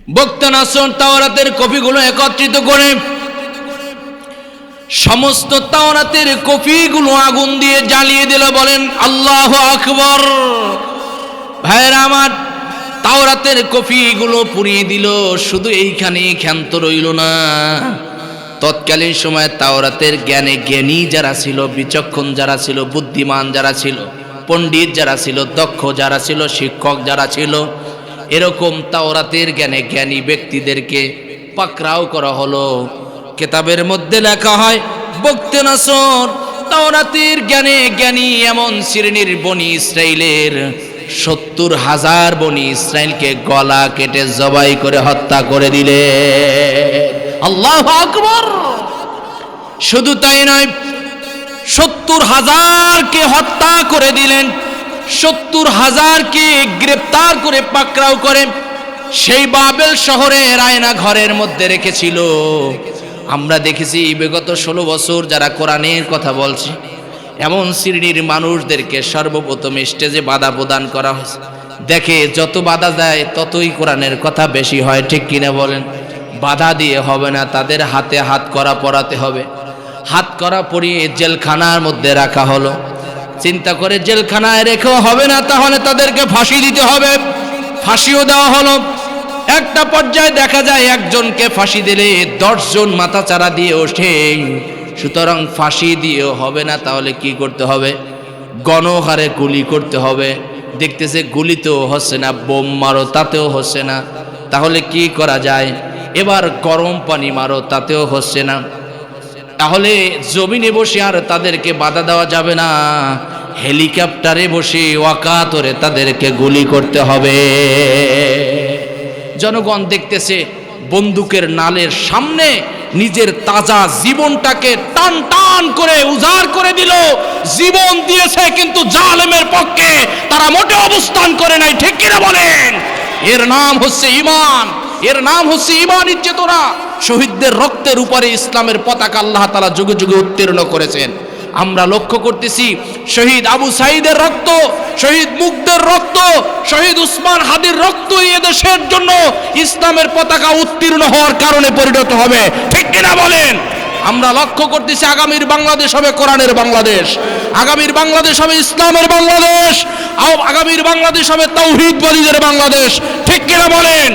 বক্তা নাসর তাওরাতের কপিগুলো একত্রিত করে সমস্ত তাওরাতের কপিগুলো আগুন দিয়ে জ্বালিয়ে দিল। বলেন আল্লাহু আকবার। ভাইরা আমার, তাওরাতের কপিগুলো পুড়িয়ে দিল। শুধু এইখানেই ক্ষান্ত রইল না, তৎকালীন সময়ে তাওরাতের জ্ঞানী যারা ছিল, বিচক্ষণ যারা ছিল, বুদ্ধিমান যারা ছিল, পণ্ডিত যারা ছিল, দক্ষ যারা ছিল, শিক্ষক যারা ছিল, এরকম তাওরাতের জ্ঞানী ব্যক্তিদেরকে পাকড়াও করা হলো। কিতাবের মধ্যে লেখা হয়, বক্তে নাসর তাওরাতের জ্ঞানী এমন শ্রেণীর বনি ইসরাইলের 70,000 বনি ইসরাইলকে গলা কেটে জবাই করে হত্যা করে দিলে। আল্লাহু আকবার। শুধু তাই নয়, 70,000কে হত্যা করে দিলেন, 70,000কে গ্রেপ্তার করে পাকড়াও করে সেই বাবেল শহরের আয়না ঘরের মধ্যে রেখেছিল। আমরা দেখেছি বিগত 16 বছর যারা কোরআনের কথা বলছে, এমন শ্রেণীর মানুষদেরকে সর্বপ্রথম স্টেজে বাধা প্রদান করা হয়েছে। দেখে যত বাধা দেয় ততই কোরআনের কথা বেশি হয়, ঠিক কিনা বলেন? বাধা দিয়ে হবে না, তাদের হাতে হাত করা পরাতে হবে। হাত করা পরিয়ে জেলখানার মধ্যে রাখা হলো। চিন্তা করে জেলখানায় রেখেও হবে না, তাহলে তাদেরকে ফাঁসি দিতে হবে। ফাঁসিও দেওয়া হলো। একটা পর্যায়ে দেখা যায় একজনকে ফাঁসি দিলে 10 জন মাথা চারা দিয়ে ওঠে। সুতরাং ফাঁসি দিয়েও হবে না, তাহলে কি করতে হবে? গণহারে গুলি করতে হবে। দেখতেছে গুলিতেও হচ্ছে না, বোম মারো তাতেও হচ্ছে না, তাহলে কি করা যায়? এবার গরম পানি মারো তাতেও হচ্ছে না, তাহলে জমিনে বসে আর তাদেরকে বাধা দেওয়া যাবে না, হেলিকপ্টারে বসে ওয়াকাতরে তাদেরকে গুলি করতে হবে। জনগণ দেখতেছে বন্দুকের নালের সামনে নিজের তাজা জীবনটাকে টান টান করে উজাড় করে দিল। জীবন দিয়েছে কিন্তু জালেমের পক্ষে তারা মোটে অবস্থান করে নাই, ঠিক কিনা বলেন? এর নাম হচ্ছে ঈমান, এর নাম হচ্ছে ঈমানের চেতনা। শহীদদের রক্তের উপরে ইসলামের পতাকা আল্লাহ তাআলা যুগে যুগে উত্তীর্ণ করেছেন। আমরা লক্ষ্য করতেছি শহীদ আবু সাঈদের রক্ত, শহীদ মুগ্ধের রক্ত, শহীদ উসমান হাদির রক্ত এই দেশের জন্য ইসলামের পতাকা উত্তীর্ণ হওয়ার কারণে পরিণত হবে, ঠিক কিনা বলেন? আমরা লক্ষ্য করতেছি আগামীর বাংলাদেশ হবে কোরআনের বাংলাদেশ, আগামীর বাংলাদেশ হবে ইসলামের বাংলাদেশ, আগামীর বাংলাদেশ হবে তাওহীদবাদীদের বাংলাদেশ, ঠিক কিনা বলেন?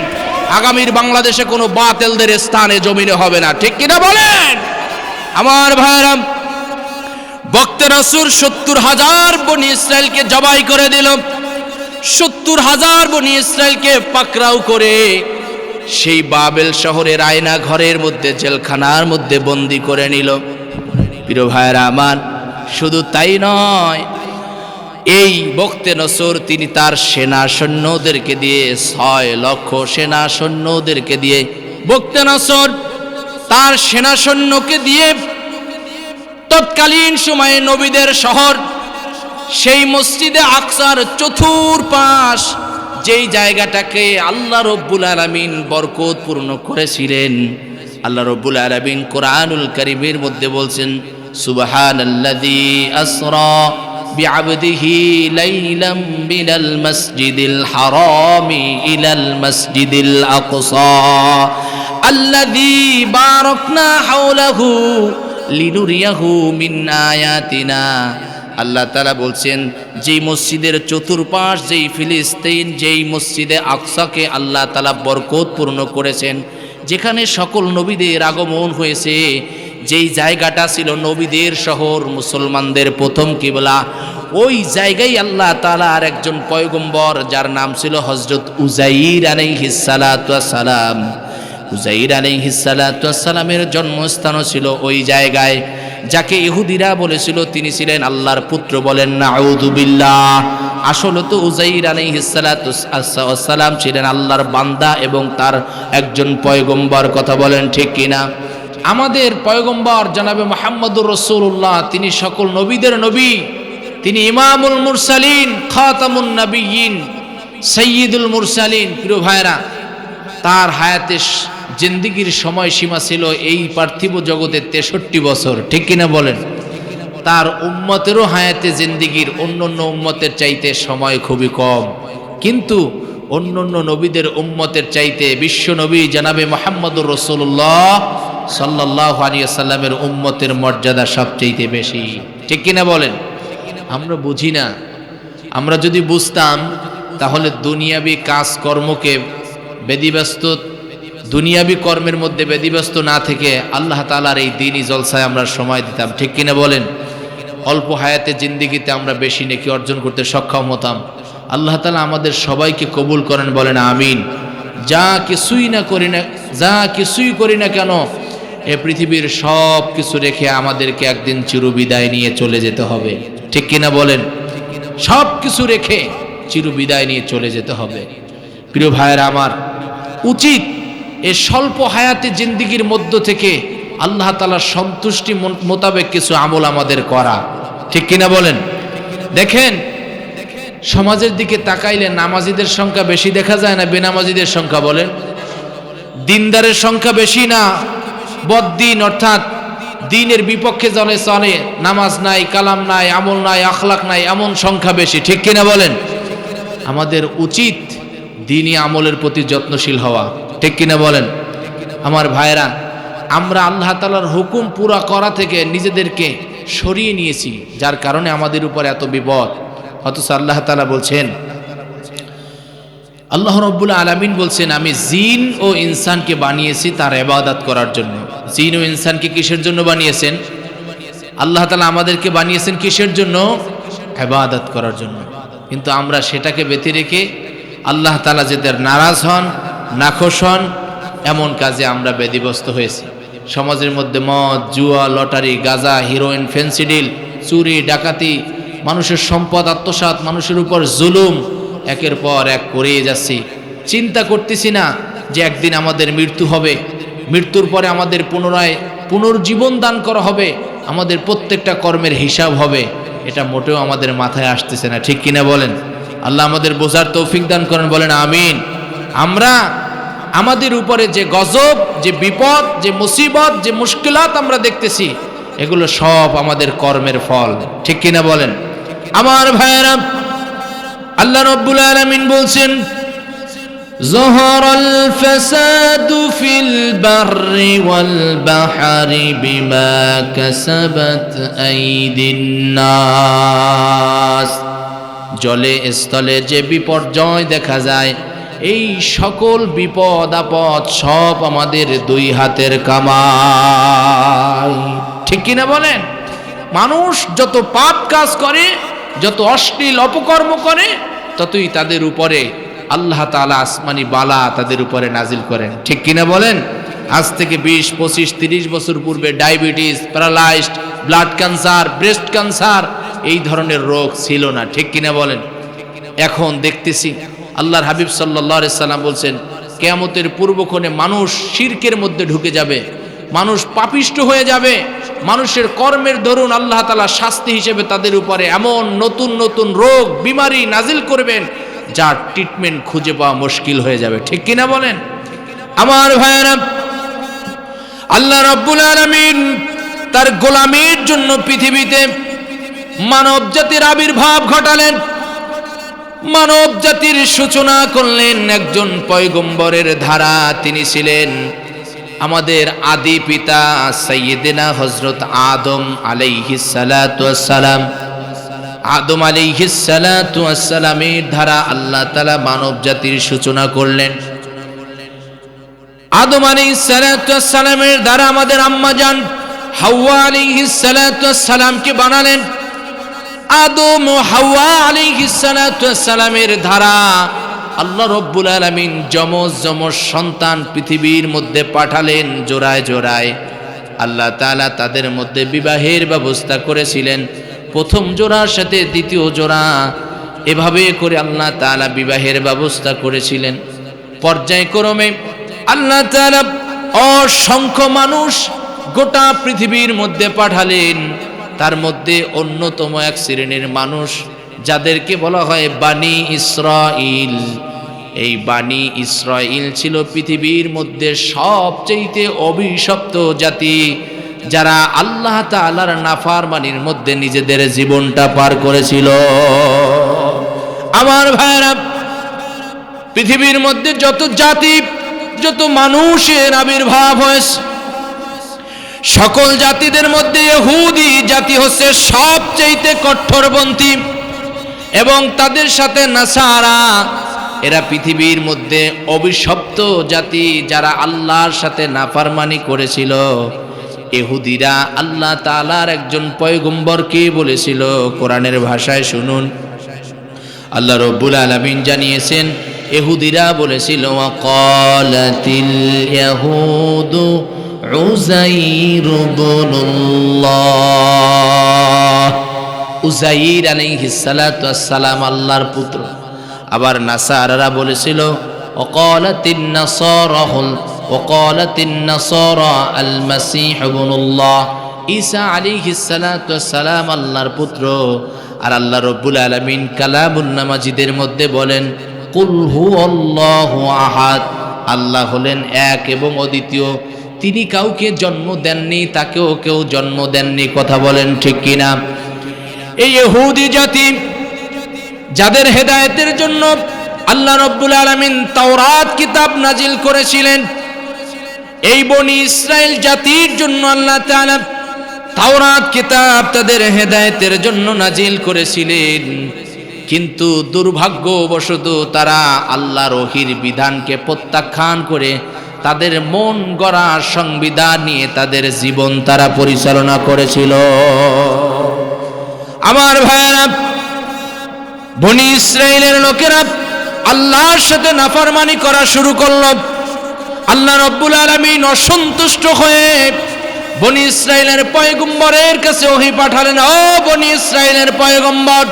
আগামীর বাংলাদেশে কোনো বাতিলদের স্থানে জমিনে হবে না, ঠিক কিনা বলেন? আমার ভাইরা, বক্তে রাসূল 70,000 বনি ইসরাইলকে জবাই করে দিল। 70,000 বনি ইসরাইলকে পাকড়াও করে সেই বাবেল শহরের আয়না ঘরের মধ্যে, জেলখানার মধ্যে বন্দী করে নিল। প্রিয় ভাইরা আমার, শুধু তাই নয়, এই বক্তে নসর তিনি তার সেনা সৈন্যদেরকে দিয়ে 6 লক্ষ সেনা সৈন্যদেরকে দিয়ে, বক্তে নসর তার সেনা সৈন্যকে দিয়ে তৎকালীন সময়ে নবীদের শহর সেই মসজিদে আকসার চতুর্পাশ, যেই জায়গাটাকে আল্লাহ রব্বুল আলামিন বরকতপূর্ণ করেছিলেন, আল্লাহ রব্বুল আলামিন কোরআনুল কারীমের মধ্যে বলছেন, সুবহানাল্লাযী আসরা বিআবদিহি লাইলাম মিনাল মাসজিদিল হারামি ইলাল মাসজিদিল আকসা আল্লাযী বারাকনা হাওলাহু লিনুরিয়াহু মিন আয়াতিনা। আল্লাহ তাআলা বলছেন, যেই মসজিদের চতুর্পাশ, যেই ফিলিস্তিন, যেই মসজিদে আকসাকে আল্লাহ তাআলা বরকতপূর্ণ করেছেন, যেখানে সকল নবীদের আগমন হয়েছে, যেই জায়গাটা ছিল নবীদের শহর, মুসলমানদের প্রথম কিবলা, ওই জায়গায় আল্লাহ তাআলা আর একজন পয়গম্বর যার নাম ছিল হযরত উযাইর আলাইহিস সালাতু ওয়াস সালাম, উযাইর আলাইহিস সালাতু ওয়াস সালামের জন্মস্থানও ছিল ওই জায়গায়, যাকে ইহুদিরা বলেছিল তিনি ছিলেন আল্লাহর পুত্র। বলেন নাউযু বিল্লাহ। আসলে তো উযাইর আলাইহিস সালাতু ওয়াস সালাম ছিলেন আল্লাহর বান্দা এবং তার একজন পয়গম্বর। কথা বলেন ঠিক কিনা? আমাদের পয়গম্বর জনাবে মুহাম্মদুর রাসূলুল্লাহ, তিনি সকল নবীদের নবী, তিনি ইমামুল মুরসালিন, খাতামুন নবিয়্যিন, সাইয়্যিদুল মুরসালিন। প্রিয় ভাইরা, তার হায়াতের জিন্দেগীর সময়সীমা ছিল এই পার্থিব জগতে 63 বছর, ঠিক কিনা বলেন? তার উম্মতেরও হায়াতে জিন্দেগীর অন্য উম্মতের চাইতে সময় খুবই কম, কিন্তু অন্যান্য নবীদের উম্মতের চাইতে বিশ্ব নবী জনাবে মুহাম্মদুর রাসূলুল্লাহ সাল্লাল্লাহু আলাইহি ওয়াসাল্লামের উম্মতের মর্যাদা সবচাইতে বেশি, ঠিক কিনা বলেন? আমরা বুঝি না। আমরা যদি বুঝতাম তাহলে দুনিয়াবি কাজকর্মকে ব্যতিব্যস্ত, দুনিয়াবি কর্মের মধ্যে ব্যতিব্যস্ত না থেকে আল্লাহ তাআলার এই দ্বীনি জলসায় আমরা সময় দিতাম, ঠিক কিনা বলেন? অল্প হায়াতে জিন্দেগিতে আমরা বেশি নেকি অর্জন করতে সক্ষম হতাম। আল্লাহ তাআলা আমাদের সবাইকে কবুল করেন, বলেন আমিন। যা কিছুই করি না কেন এ পৃথিবীর সব কিছু রেখে আমাদেরকে একদিন চিরবিদায় নিয়ে চলে যেতে হবে, ঠিক কিনা বলেন? সব কিছু রেখে চিরবিদায় নিয়ে চলে যেতে হবে। প্রিয় ভাইয়েরা আমার, উচিত এই স্বল্প হায়াতে জিন্দেগির মধ্য থেকে আল্লাহ তাআলার সন্তুষ্টি মোতাবেক কিছু আমল আমাদের করা, ঠিক কিনা বলেন? দেখেন, সমাজের দিকে তাকাইলে নামাজিদের সংখ্যা বেশি দেখা যায় না বেনামাজিদের সংখ্যা? বলেন, দিনদারের সংখ্যা বেশি না বদ্দিন অর্থাৎ দ্বীনের বিপক্ষে চলে, নামাজ নাই, কালাম নাই, আমল নাই, আখলাক নাই, এমন সংখ্যা বেশি, ঠিক কিনা বলেন? আমাদের উচিত দ্বীনি আমলের প্রতি যত্নশীল হওয়া, ঠিক কিনা বলেন? আমার ভাইরা, আমরা আল্লাহ তাআলার হুকুম পুরা করা থেকে নিজেদেরকে সরিয়ে নিয়েছি, যার কারণে আমাদের উপর এত বিপদ। অথচ আল্লাহ তাআলা বলছেন, আল্লাহ রাব্বুল আলামিন বলছেন, আমি জিন ও ইনসানকে বানিয়েছি তার ইবাদত করার জন্য। জিন ও ইনসানকে কিসের জন্য বানিয়েছেন? আল্লাহ তাআলা আমাদেরকে বানিয়েছেন কিসের জন্য? ইবাদত করার জন্য। কিন্তু আমরা সেটাকে বেঁধে রেখে আল্লাহ তাআলা যাদের নারাজ হন, নাখোশ হন, এমন কাজে আমরা ব্যতিব্যস্ত হয়েছি। সমাজের মধ্যে মদ, জুয়া, লটারি, গাঁজা, হিরোইন, ফেন্সিডিল, চুরি, ডাকাতি, মানুষের সম্পদ আত্মসাৎ, মানুষের উপর জুলুম একের পর এক করেই যাচ্ছি। চিন্তা করতেছি না যে একদিন আমাদের মৃত্যু হবে, মৃত্যুর পরে আমাদের পুনর্জীবন দান করা হবে, আমাদের প্রত্যেকটা কর্মের হিসাব হবে। এটা মোটেও আমাদের মাথায় আসতেছে না, ঠিক কিনা বলেন? আল্লাহ আমাদের বোঝার তৌফিক দান করেন, বলেন আমিন। আমরা আমাদের উপরে যে গজব, যে বিপদ, যে মুসিবত, যে মুশকিলাত আমরা দেখতেছি, এগুলো সব আমাদের কর্মের ফল, ঠিক কিনা বলেন? আমার ভাইয়েরা, আল্লাহ রাব্বুল আলামিন বলছেন, যহরাল ফাসাদু ফিল বাররি ওয়াল বাহরি বিমা কাসাবাত আইদিন নাস। জলে স্থলে যে বিপর্যয় দেখা যায়, এই সকল বিপদ আপদ সব আমাদের দুই হাতের কামাই, ঠিক কিনা বলেন? মানুষ যত পাপ কাজ করে, যত অশ্লীল অপকর্ম করে, ততই তাদের উপরে আল্লাহ তাআলা আসমানি বালা তাদের উপরে নাজিল করেন, ঠিক কিনা বলেন? আজ থেকে 20, 25, 30 বছর পূর্বে diabetes, paralysed, blood cancer, breast cancer এই ধরনের রোগ ছিল না, ঠিক কিনা বলেন? এখন দেখতেছি আল্লাহর হাবিব সাল্লাল্লাহু আলাইহি সাল্লাম বলছেন, কিয়ামতের পূর্বক্ষণে মানুষ শিরকের মধ্যে ঢুকে যাবে, মানুষ পাপিষ্ট হয়ে যাবে, মানুষের কর্মের দরুন আল্লাহ তাআলা শাস্তি হিসেবে তাদের উপরে এমন নতুন নতুন রোগ বিমারি নাজিল করবেন, যার ট্রিটমেন্ট খুঁজে পাওয়া মুশকিল হয়ে যাবে, ঠিক কিনা বলেন? আমার ভাইয়েরা, আল্লাহ রাব্বুল আলামিন তার গোলামীর জন্য পৃথিবীতে মানব জাতির আবির্ভাব ঘটালেন, মানব জাতির সূচনা করলেন একজন পয়গম্বরের ধারা। তিনি ছিলেন আমাদের আদি পিতা সাইয়্যিদিনা হযরত আদম আলাইহিস সালাতু ওয়াস সালাম। আদম আলাইহিস সালাতু ওয়াস সালামের ধারা আল্লাহ তাআলা মানব জাতির সূচনা করলেন। আদম আলাইহিস সালাতু ওয়াস সালামের দ্বারা আমাদের আম্মা জান হাওয়া আলাইহিস সালাতু ওয়াস সালামকে বানালেন। আদম ও হাওয়া আলাইহিস সালাতু ওয়াস সালামের ধারা আল্লাহ রাব্বুল আলামিন যমজ সন্তান পৃথিবীর মধ্যে পাঠালেন জোড়ায় জোড়ায়। আল্লাহ তাআলা তাদের মধ্যে বিবাহের ব্যবস্থা করেছিলেন, প্রথম জোড়ার সাথে দ্বিতীয় জোড়া, এভাবে করে আল্লাহ তাআলা বিবাহের ব্যবস্থা করেছিলেন। পর্যায়ক্রমে আল্লাহ তাআলা অসংখ্য মানুষ গোটা পৃথিবীর মধ্যে পাঠালেন। তার মধ্যে অন্যতম এক শ্রেণীর মানুষ যাদেরকে বলা হয় বানি ইসরাইল। এই বানি ইসরাইল ছিল পৃথিবীর মধ্যে সবচেয়ে অভিশপ্ত জাতি, যারা আল্লাহ তাআলার নাফরমানির মধ্যে নিজেদের জীবনটা পার করেছিল। আমার ভাইরা, পৃথিবীর মধ্যে যত জাতি, যত মানুষের আবির্ভাব হয়েছে, সকল জাতিদের মধ্যে ইহুদি জাতি হচ্ছে সবচেয়ে কঠোরপন্থী, এবং তাদের সাথে নাসারা, এরা পৃথিবীর মধ্যে অভিশপ্ত জাতি, যারা আল্লাহর সাথে নাফরমানি করেছিল। ইহুদিরা আল্লাহ তাআলার একজন পয়গম্বরকে বলেছিল, কোরআনের ভাষায় শুনুন, আল্লাহ রাব্বুল আলামিন জানিয়েছেন, ইহুদিরা বলেছিল, ওয়াকালাতিল ইয়াহুদু উযাইর ইবনুল্লাহ, উযাইর আলাইহিস সালাতু ওয়াস সালাম আল্লাহর পুত্র। আবার নাসারারা বলেছিল, ওয়াকালাতিন নাসারা আল মাসীহ ইবনুল্লাহ, ঈসা আলাইহিস সালাতু ওয়াস সালাম আল্লাহর পুত্র। আর আল্লাহ রাব্বুল আলামিন কালামুন মাজিদের মধ্যে বলেন, কুল হুয়াল্লাহু আহাদ, আল্লাহ হলেন এক এবং অদ্বিতীয়, তিনি কাউকে জন্ম দেননি, তাকেও কেউ জন্ম দেননি। কথা বলেন ঠিক কিনা? এই ইহুদি জাতি, যাদের হেদায়েতের জন্য আল্লাহ রাব্বুল আলামিন তাওরাত কিতাব নাজিল করেছিলেন, এই বনি ইসরাইল জাতির জন্য আল্লাহ তাআলা তাওরাত কিতাব তাদের হেদায়েতের জন্য নাজিল করেছিলেন। কিন্তু দুর্ভাগ্যবশত তারা আল্লাহর ওহীর বিধানকে প্রত্যাখ্যান করে তাদের মন গড়া সংবিধান নিয়ে তাদের জীবন তারা পরিচালনা করেছিল। আমার ভাইয়েরা, বনি ইসরাইলের লোকেরা আল্লাহর সাথে নাফরমানি করা শুরু করল। আল্লাহ রাব্বুল আলামিন অসন্তুষ্ট হয়ে বনি ইসরাইলের পয়গম্বরের কাছে ওহী পাঠালেন, ও বনি ইসরাইলের পয়গম্বর,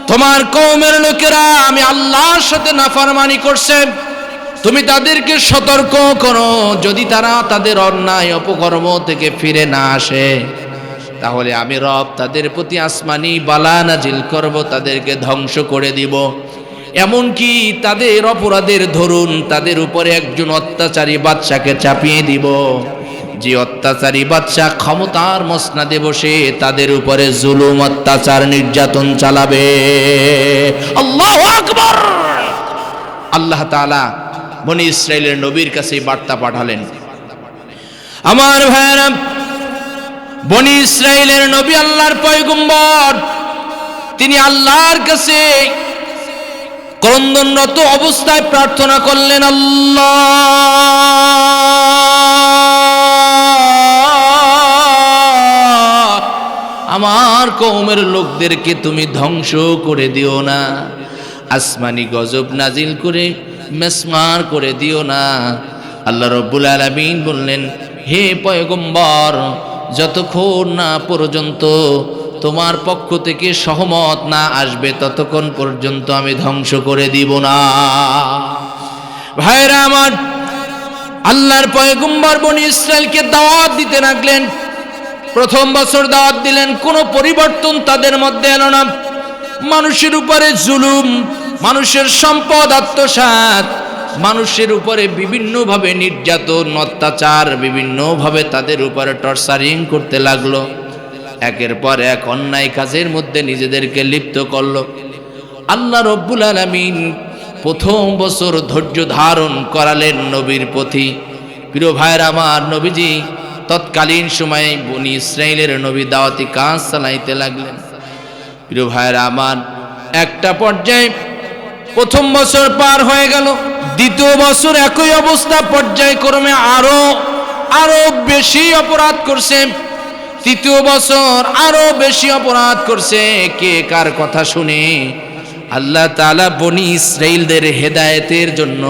তোমার কওমের লোকেরা আমি আল্লাহর সাথে নাফরমানি করছে, তুমি তাদেরকে সতর্ক করো, যদি তারা তাদের অন্যায় অপকর্ম থেকে ফিরে না আসে, তাহলে আমি রব তাদের প্রতি আসমানি বালা নাজিল করব, তাদেরকে ধ্বংস করে দিব। এমনকি তাদের অপরাধের ধরুন তাদের উপরে একজন অত্যাচারী বাদশাকে চাপিয়ে দিব, যে অত্যাচারী বাদশা ক্ষমতার মসনাদে বসে তাদের উপরে জুলুম, অত্যাচার, নির্যাতন চালাবে। আল্লাহু আকবার! আল্লাহ তাআলা বনি ইসরাইলের নবীর কাছে বার্তা পাঠালেন। আমার ভাইয়েরা, বনি ইসরাইলের নবী আল্লাহর পয়গম্বর, তিনি আল্লাহর কাছে ক্রন্দনরত অবস্থায় প্রার্থনা করলেন, আল্লাহ আমার কওমের লোকদেরকে তুমি ধ্বংস করে দিও না, আসমানি গজব নাজিল করে মেসমার করে দিও না। আল্লাহ রাব্বুল আলামিন বললেন, হে পয়গম্বর, যতক্ষণ না পর্যন্ত তোমার পক্ষ থেকে সহমত না আসবে ততক্ষণ পর্যন্ত আমি ধ্বংস করে দিব না। ভাইরা আমার, আল্লাহর পয়গম্বর বনি ইসরাইলকে দাওয়াত দিতে লাগলেন। প্রথম বছর দাওয়াত দিলেন, কোনো পরিবর্তন তাদের মধ্যে এলো না। মানুষের উপরে জুলুম, মানুষের সম্পদ আত্মসাৎ, মানুষের উপরে বিভিন্নভাবে নির্যাতন, অত্যাচার, বিভিন্নভাবে তাদের উপরে টর্চারিং করতে লাগলো। একের পর এক অন্যায় কাজের মধ্যে নিজেদেরকে লিপ্ত করলো। আল্লাহ রাব্বুল আলামিন প্রথম বছর ধৈর্য ধারণ করালেন নবীর প্রতি। প্রিয় ভাইয়ের আমার, নবীজি তৎকালীন সময়ে বনি ইসরাইলের নবী দাওয়াতি কাজ চালাইতে লাগলেন। প্রিয় ভাইয়ের আমার, একটা পর্যায়ে প্রথম বছর পার হয়ে গেল, দ্বিতীয় বছর একই অবস্থা, পর্যায়ক্রমে আরো বেশি অপরাধ করছে। তৃতীয় বছর আরো বেশি অপরাধ করছে। কে কার কথা শুনে? আল্লাহ তাআলা বনি ইসরাইলদের হেদায়েতের জন্য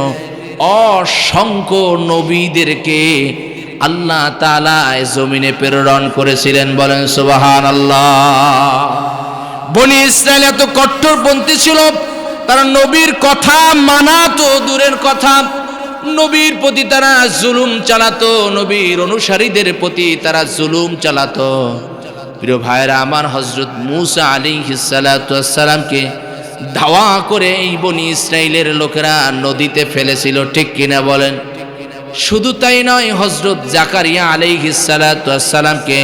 অসংখ্য নবীদেরকে আল্লাহ তাআলা জমিনে প্রেরণ করেছিলেন। বলেন সুবহানাল্লাহ। বনি ইসরাইল এত কট্টরপন্থী ছিল, তারা নবীর কথা মানা তো দূরের কথা, নবীর প্রতি তারা জুলুম চালাতো, নবীর অনুসারীদের প্রতি তারা জুলুম চালাতো। প্রিয় ভাইরা আমার, হযরত মূসা আলাইহিস সালাতু ওয়াস সালামকে ধাওয়া করে এই বনি ইসরাইলের লোকেরা নদীতে ফেলেছিল, ঠিক কিনা বলেন? শুধু তাই নয়, হযরত জাকারিয়া আলাইহিস সালাতু ওয়াস সালামকে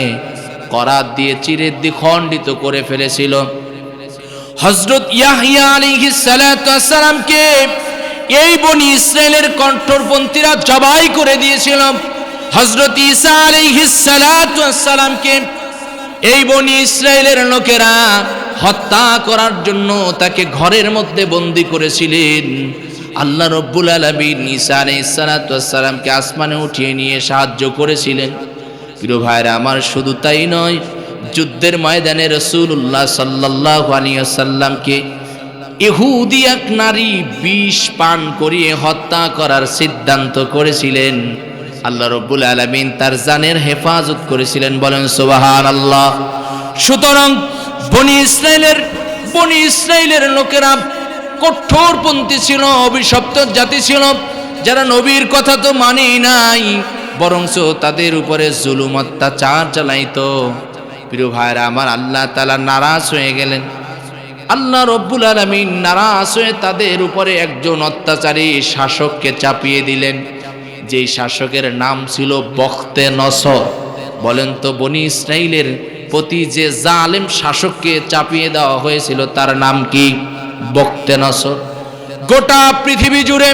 করাত দিয়ে চিরে দ্বিখণ্ডিত করে ফেলেছিল। হযরত ইয়াহইয়া আলাইহিস সালাতু ওয়াস সালামকে এই বনি ইসরায়েলের কণ্ঠরপন্থীরা জবাই করে দিয়েছিল হযরত ঈসা আলাইহিস সালাতু ওয়াস সালামকে। এই বনি ইসরায়েলের লোকেরা হত্যা করার জন্য তাকে ঘরের মধ্যে বন্দী করেছিলেন। আল্লাহ রব্বুল আলামিন ঈসা আলাইহিস সালাতু ওয়াস সালামকে আসমানে উঠিয়ে নিয়ে সাহায্য করেছিলেন। প্রিয় ভাইরা আমার, শুধু তাই নয়, যুদ্ধের ময়দানে রাসূলুল্লাহ সাল্লাল্লাহু আলাইহি ওয়াসাল্লামকে ইহুদি এক নারী বিষ পান করিয়ে হত্যা করার সিদ্ধান্ত করেছিলেন। আল্লাহ রব্বুল আলামিন তার জানের হেফাজত করেছিলেন, বলেন সুবহানাল্লাহ। সুতরাং বনি ইসরায়েলের লোকেরা কঠোরপন্থী ছিল, অভিশপ্ত জাতি ছিল, যারা নবীর কথা তো মানেই নাই, বরঞ্চ তাদের উপরে জুলুম অত্যাচার চালাইতো। প্রিয় ভাইরা আমার, আল্লাহ তাআলা নারাজ হয়ে গেলেন। আল্লাহ রব্বুল আলামিন নারাজ হয়ে তাদের উপরে একজন অত্যাচারী শাসককে চাপিয়ে দিলেন, যেই শাসকের নাম ছিল বখতে নসর। বলেন তো, বনি ইসরাইলের প্রতি যে জালেম শাসককে চাপিয়ে দেওয়া হয়েছিল তার নাম কি? বখতে নসর। গোটা পৃথিবী জুড়ে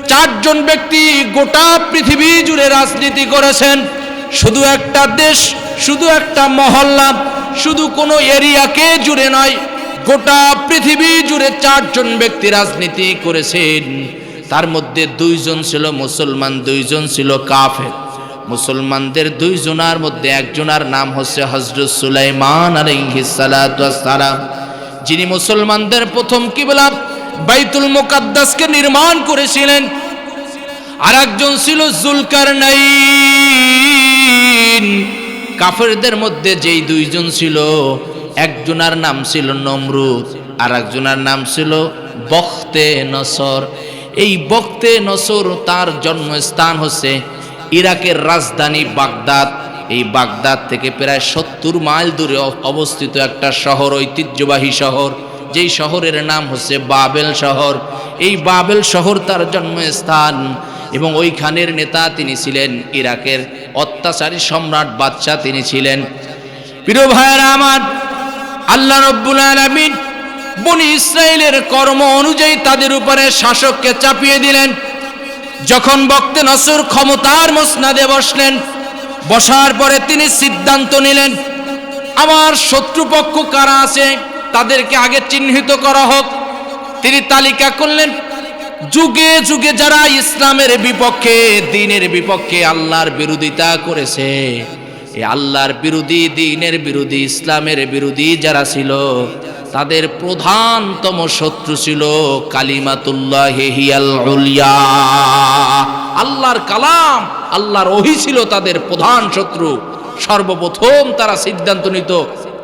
চারজন ব্যক্তি গোটা পৃথিবী জুড়ে রাজনীতি করেছেন। শুধু একটা দেশ, শুধু একটা মহল্লা, শুধু কোনো এরিয়াকে জুড়ে নয়, গোটা পৃথিবী জুড়ে চারজন ব্যক্তি রাজনীতি করেছেন। তার মধ্যে দুইজন ছিল মুসলমান, দুইজন ছিল কাফের। মুসলমানদের দুইজনার মধ্যে একজনার নাম হচ্ছে হযরত সুলাইমান আলাইহিস সালাতু ওয়াস সালাম, যিনি মুসলমানদের প্রথম কিবলা বাইতুল মুকাদ্দাসকে নির্মাণ করেছিলেন। আর একজন ছিল যুলকারনাইন। কাফেরদের মধ্যে যেই দুইজন ছিল, একজনার নাম ছিল নমরুদ, আর একজনার নাম ছিল বখতে নসর। এই বখতে নসর, তার জন্মস্থান হচ্ছে ইরাকের রাজধানী বাগদাদ। এই বাগদাদ থেকে প্রায় 70 মাইল দূরে অবস্থিত একটা শহর, ঐতিহ্যবাহী শহর, যেই শহরের নাম হচ্ছে বাবেল শহর। এই বাবেল শহর তার জন্মস্থান, এবং ওইখানের নেতা তিনি ছিলেন, ইরাকের অত্যাচারী সম্রাট বাদশাহ তিনি ছিলেন। প্রিয় ভাইয়েরা আমার, আল্লাহ রব্বুল আলামিন বনি ইসরায়েলের কর্ম অনুযায়ী তাদের উপরে শাসককে চাপিয়ে দিলেন। যখন বখতে নসর ক্ষমতার মসনদে বসলেন, বসার পরে তিনি সিদ্ধান্ত নিলেন, আমার শত্রুপক্ষ কারা আছে তাদেরকে আগে চিহ্নিত করা হোক। তিনি তালিকা করলেন, যুগে যুগে যারা ইসলামের বিপক্ষে, দ্বীনের বিপক্ষে আল্লাহর বিরোধিতা করেছে, এই আল্লাহর বিরোধী, দ্বীনের বিরোধী, ইসলামের বিরোধী যারা ছিল, তাদের প্রধানতম শত্রু ছিল কালিমাতুল্লাহি হিয়াল উলিয়া। আল্লাহর কালাম, আল্লাহর ওহী ছিল তাদের প্রধান শত্রু। সর্বপ্রথম তারা সিদ্ধান্ত নিত,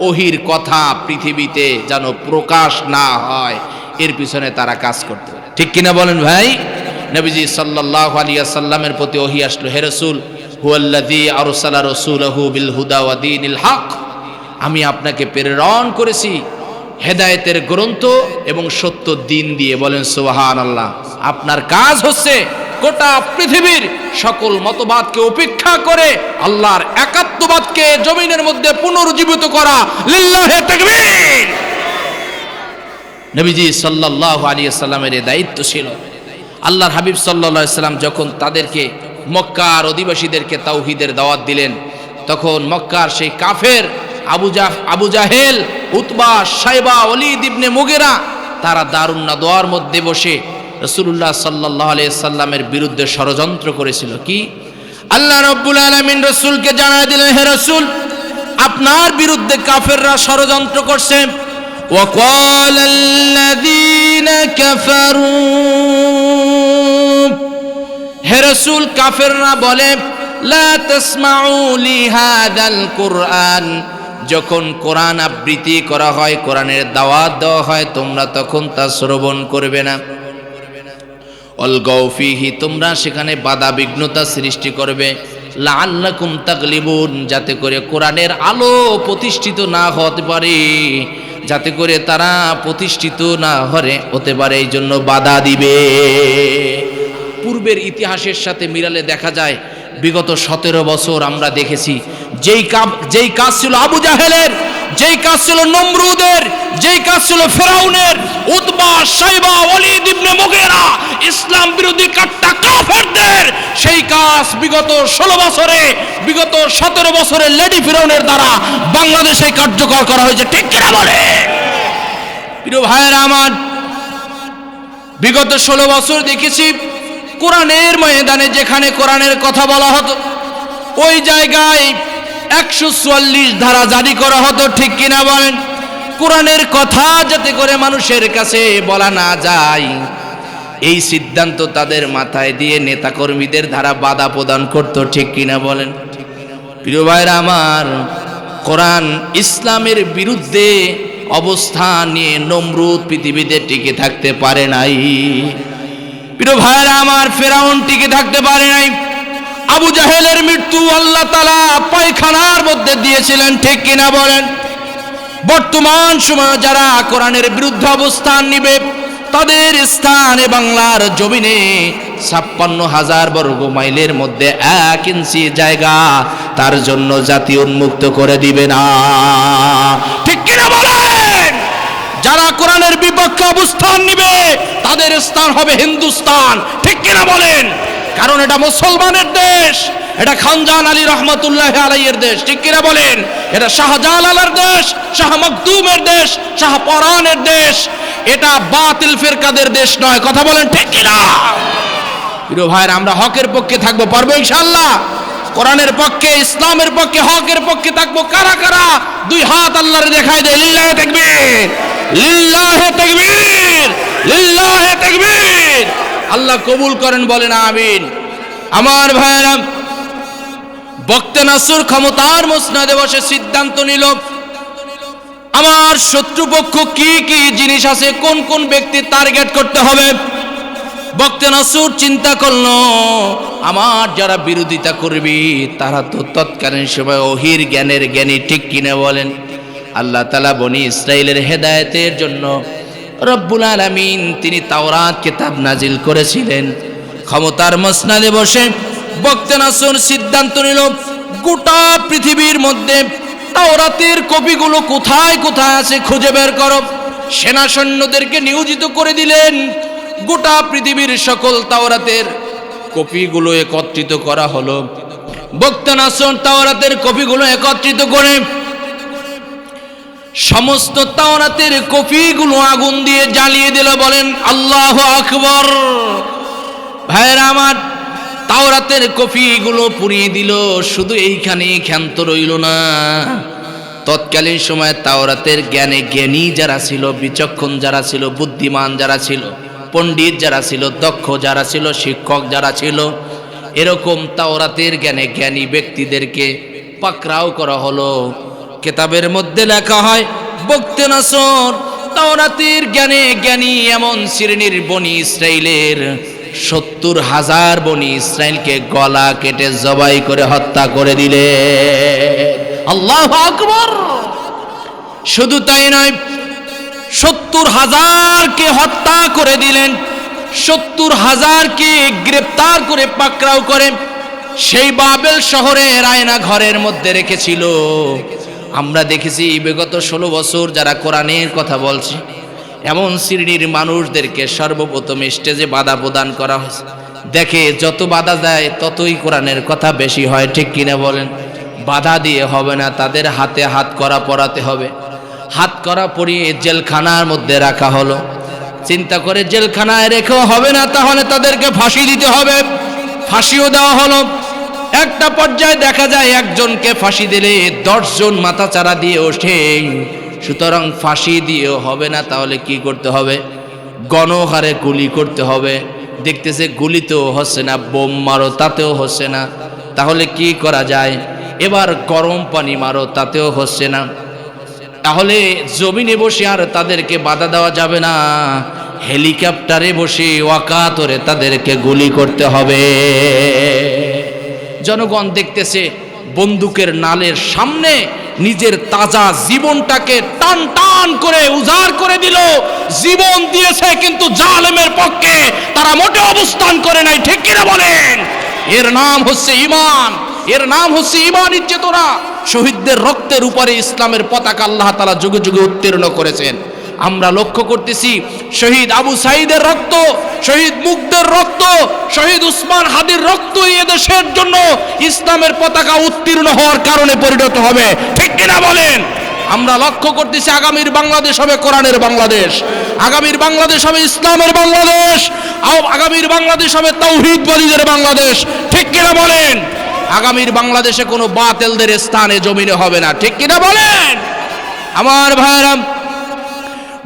ওহীর কথা পৃথিবীতে যেন প্রকাশ না হয়, এর পিছনে তারা কাজ করত। ঠিক কিনা বলেন ভাই? নবীজি সাল্লাল্লাহু আলাইহি ওয়াসাল্লামের প্রতি ওহী আসলো, হে রাসূল, হুয়াল্লাযী আরসালা রাসূলাহু বিল হুদা ওয়া দীনিল হক, আমি আপনাকে প্রেরণ করেছি হেদায়েতের গ্রন্থ এবং সত্য দ্বীন দিয়ে। বলেন সুবহানাল্লাহ। আপনার কাজ হচ্ছে গোটা পৃথিবীর সকল মতবাদকে উপেক্ষা করে আল্লাহর একাত্মবাদকে জমিনের মধ্যে পুনরুজ্জীবিত করা। লিল্লাহি তাকবীর। নবীজি সাল্লাল্লাহু আলাইহি ওয়াসাল্লামের এই দায়িত্ব ছিল। আল্লাহর হাবিব সাল্লাল্লাহু আলাইহি ওয়াসাল্লাম যখন তাদেরকে, মক্কার অধিবাসীদেরকে তাওহীদের দাওয়াত দিলেন, তখন মক্কার সেই কাফের আবু জাহেল, উতবা, শাইবা, ওলীদ ইবনে মুগীরা, তারা দারুন নাদওয়ার মধ্যে বসে রাসূলুল্লাহ সাল্লাল্লাহু আলাইহি ওয়াসাল্লামের বিরুদ্ধে ষড়যন্ত্র করেছিল। কি? আল্লাহ রাব্বুল আলামিন রাসূলকে জানায় দিলেন, হে রাসূল, আপনার বিরুদ্ধে কাফেররা ষড়যন্ত্র করছে। وقال الذين كفروا, হে রাসূল, কাফেররা বলে, লা তাসমাউ লিহাদাল কুরআন, যখন কোরআন আবৃত্তি করা হয়, কোরআনের দাওয়াত দেওয়া হয়, তোমরা তখন তা শ্রবণ করবে না। অলগাউ ফিহি, তোমরা সেখানে বাধা বিঘ্নতা সৃষ্টি করবে। লাআল্লাকুম তাগলিবুন, যাতে করে কোরআনের আলো প্রতিষ্ঠিত না হতে পারে, যাতে করে তারা প্রতিষ্ঠিত না হতে পারে, এই জন্য বাধা দিবে। পূর্বের ইতিহাসের সাথে মিলালে দেখা যায়, বিগত 17 বছর আমরা দেখেছি, যেই কাজ ছিল আবু জাহেলের, যেই কাজ ছিল নমরুদের, যেই কাজ ছিল ফেরাউনের, উতবা, শাইবা, ওয়ালিদ ইবনে মুগীরা ইসলাম বিরোধী কাট্টা কাফেরদের সেই কাজ বিগত 16 বছরে, বিগত 17 বছরে লেডি ফিরৌনের দ্বারা বাংলাদেশে কার্যকর করা হয়েছে। ঠিক কিনা বলে? প্রিয় ভাইয়েরা আমার, বিগত 16 বছর দেখেছি কোরআনের ময়দানে যেখানে কোরআনের কথা বলা হতো ওই জায়গায় 144 ধারা জারি করা হতো। ঠিক কিনা বলেন? কোরআনের কথা যাতে করে মানুষের কাছে বলা না যায় এই সিদ্ধান্ত তাদের মাথায় দিয়ে নেতাকর্মীদের দ্বারা বাধা প্রদান করতো। ঠিক কিনা বলেন? প্রিয় ভাইরা আমার, কোরআন ইসলামের বিরুদ্ধে অবস্থান নিয়ে নমরুদ পৃথিবীতে টিকে থাকতে পারে নাই। প্রিয় ভাইরা আমার, ফেরাউন টিকে থাকতে পারে নাই। আবু জাহেলের মৃত্যু আল্লাহ তাআলা পায়খানার মধ্যে দিয়েছিলেন। ঠিক কিনা বলেন? বর্তমান সময়ে যারা কোরআনের বিরুদ্ধে অবস্থান নিবে তাদের স্থান বাংলার জমিনে 56,000 বর্গ মাইলের মধ্যে 1 ইঞ্চি জায়গা তার জন্য জাতি উন্মুক্ত করে দিবে না। ঠিক কিনা বলেন? যারা কোরআনের বিপক্ষে অবস্থান নিবে তাদের স্থান হবে হিন্দুস্তান। ঠিক কিনা বলেন? কারণ এটা মুসলমানের দেশ, এটা খানজাহান আলী রহমতুল্লাহ আলাইহির দেশ। ঠিক কিনা বলেন? এটা শাহজালালের দেশ, শাহ মখদুমের দেশ, শাহ পরানের দেশ। এটা বাতিল ফিরকাদের দেশ নয়। কথা বলেন ঠিক কিনা? প্রিয় ভাইরা, আমরা হকের পক্ষে থাকবো, পারবো ইনশাআল্লাহ? কোরআনের পক্ষে, ইসলামের পক্ষে, হকের পক্ষে থাকবো। কারা কারা? 2 হাত আল্লাহরে দেখায় দেয়। লিল্লাহে তাকবীর, লিল্লাহে তাকবীর, লিল্লাহে তাকবীর। আল্লাহ কবুল করেন, বলেন আমিন। আমার ভাইরা, বক্তে নাসুর ক্ষমতার মসনদে বসে সিদ্ধান্ত নিল আমার শত্রুপক্ষ কি কি জিনিস আছে, কোন কোন ব্যক্তি টার্গেট করতে হবে। বক্তে নাসুর চিন্তা করলো আমার যারা বিরোধিতা করবি তারা তো তৎকালীন সময় ওহির জ্ঞানের জ্ঞানী। ঠিক কিনা বলেন? আল্লাহ তাআলা বনি ইসরাইলের হেদায়েতের জন্য রব্বুল আলামিন তিনি তাওরাত কিতাব নাজিল করেছিলেন। ক্ষমতার মসনদে বসে বক্তে নাসুর সিদ্ধান্ত নিল গোটা পৃথিবীর মধ্যে তাওরাতের কপিগুলো কোথায় কোথায় আছে খুঁজে বের করো। সেনা সৈন্যদেরকে নিয়োজিত করে দিলেন। গোটা পৃথিবীর সকল তাওরাতের কপিগুলো একত্রিত করা হলো। বক্তে নাসুর তাওরাতের কপিগুলো একত্রিত করে সমস্ত তাওরাতের কপিগুলো আগুন দিয়ে জ্বালিয়ে দিল। বলেন আল্লাহু আকবার। ভাইরা আমার, তাওরাতের কপিগুলো পুড়িয়ে দিল। শুধু এইখানে ক্ষান্ত রইল না, তৎকালীন সময়ে তাওরাতের জ্ঞানে জ্ঞানী যারা ছিল, বিচক্ষণ যারা ছিল, বুদ্ধিমান যারা ছিল, পণ্ডিত যারা ছিল, দক্ষ যারা ছিল, শিক্ষক যারা ছিল, এরকম তাওরাতের জ্ঞানে জ্ঞানী ব্যক্তিদেরকে পাকড়াও করা হলো। কিতাবের মধ্যে লেখা হয় বক্তে নাসর তাওরাতের জ্ঞানে জ্ঞানী এমন শ্রেণীর বনি ইসরাইলের 70,000 বনি ইসরাইলকে গলা কেটে জবাই করে হত্যা করে দিলে। আল্লাহু আকবার। শুধু তাই নয়, 70,000কে হত্যা করে দিলেন, 70,000কে গ্রেপ্তার করে পাকড়াও করে সেই বাবেল শহরের আয়না ঘরের মধ্যে রেখেছিল। আমরা দেখেছি বিগত 16 বছর যারা কোরআনের কথা বলছে এমন শ্রেণীর মানুষদেরকে সর্বপ্রথম স্টেজে বাধা প্রদান করা হয়েছে। দেখে যত বাধা দেয় ততই কোরআনের কথা বেশি হয়। ঠিক কিনা বলেন? বাধা দিয়ে হবে না, তাদের হাতে হাত করা পরাতে হবে। হাত করা পরিয়ে জেলখানার মধ্যে রাখা হলো। চিন্তা করে জেলখানায় রেখেও হবে না, তাহলে তাদেরকে ফাঁসি দিতে হবে। ফাঁসিও দেওয়া হলো। একটা পর্যায়ে দেখা যায় একজনকে ফাঁসি দিলে 10 জন মাথা চারা দিয়ে ওঠে। সুতরাং ফাঁসি দিয়েও হবে না, তাহলে কি করতে হবে? গণহারে গুলি করতে হবে। দেখতেছে গুলিতেও হচ্ছে না, বোম মারো তাতেও হচ্ছে না, তাহলে কি করা যায়? এবার গরম পানি মারো তাতেও হচ্ছে না, তাহলে জমিনে বসে আর তাদেরকে বাধা দেওয়া যাবে না, হেলিকপ্টারে বসে ওয়াকাতরে তাদেরকে গুলি করতে হবে। জনগণ দেখতেছে বন্দুকের নালের সামনে নিজের তাজা জীবনটাকে টান টান করে উজাড় করে দিল। জীবন দিয়েছে কিন্তু জালেমের পক্ষে তারা মোটে অবস্থান করে নাই। ঠিক কিনা বলেন? এর নাম হচ্ছে ঈমান, এর নাম হচ্ছে ঈমানি চেতনা। শহীদদের রক্তের উপরে ইসলামের পতাকা আল্লাহ তাআলা যুগে যুগে উত্তীর্ণ করেছেন। আমরা লক্ষ্য করতেছি শহীদ আবু সাঈদের রক্ত, শহীদ মুগ্ধের রক্ত, শহীদ উসমান হাদির রক্ত এই দেশের জন্য ইসলামের পতাকা উত্তীর্ণ হওয়ার কারণে পরিণত হবে, ঠিক কিনা বলেন? আমরা লক্ষ্য করতেছি আগামীর বাংলাদেশ হবে কোরআনের বাংলাদেশ, আগামীর বাংলাদেশ হবে ইসলামের বাংলাদেশ, আগামীর বাংলাদেশ হবে তাওহীদ ওয়ালিদের বাংলাদেশ, ঠিক কিনা বলেন? আগামীর বাংলাদেশে কোনো বাতিলদের স্থানে জমিনে হবে না, ঠিক কিনা বলেন? আমার ভাইরা,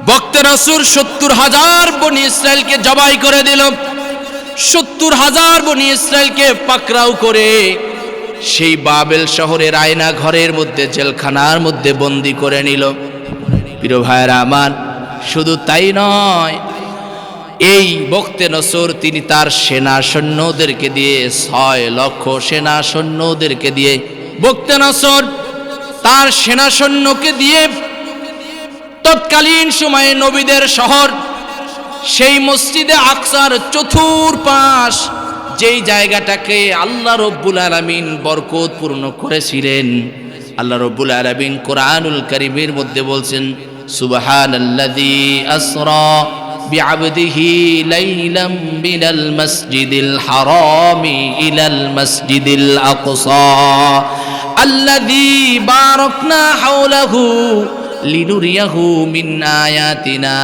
বক্তে রাসূল ৭০,০০০ বনি ইসরায়েলকে জবাই করে দিল, ৭০,০০০ বনি ইসরায়েলকে পাকড়াও করে সেই বাবেল শহরের আয়না ঘরের মধ্যে, জেলখানার মধ্যে বন্দী করে নিল। প্রিয় ভাইরা আমার, শুধু তাই নয়, এই বক্তে নসর তিনি তার সেনা সৈন্যদেরকে দিয়ে ৬ লক্ষ সেনা সৈন্যদেরকে দিয়ে, বক্তে নসর তার সেনা সৈন্যকে দিয়ে তৎকালীন সময়ে নবীদের শহর সেই মসজিদে আকসার চতুর্পাশ, যেই জায়গাটাকে আল্লাহ রব্বুল আলামিন বরকতপূর্ণ করেছিলেন, আল্লাহ রব্বুল আলামিন কোরআনুল কারীমের মধ্যে বলছেন, সুবহানাল্লাযী আসরা বিআবদিহি লাইলাম মিনাল মাসজিদিল হারামি ইলাল মাসজিদিল আকসা আল্লাযী বারাকনা হাওলাহু লিনুরিয়াহু মিন আয়াতিনা।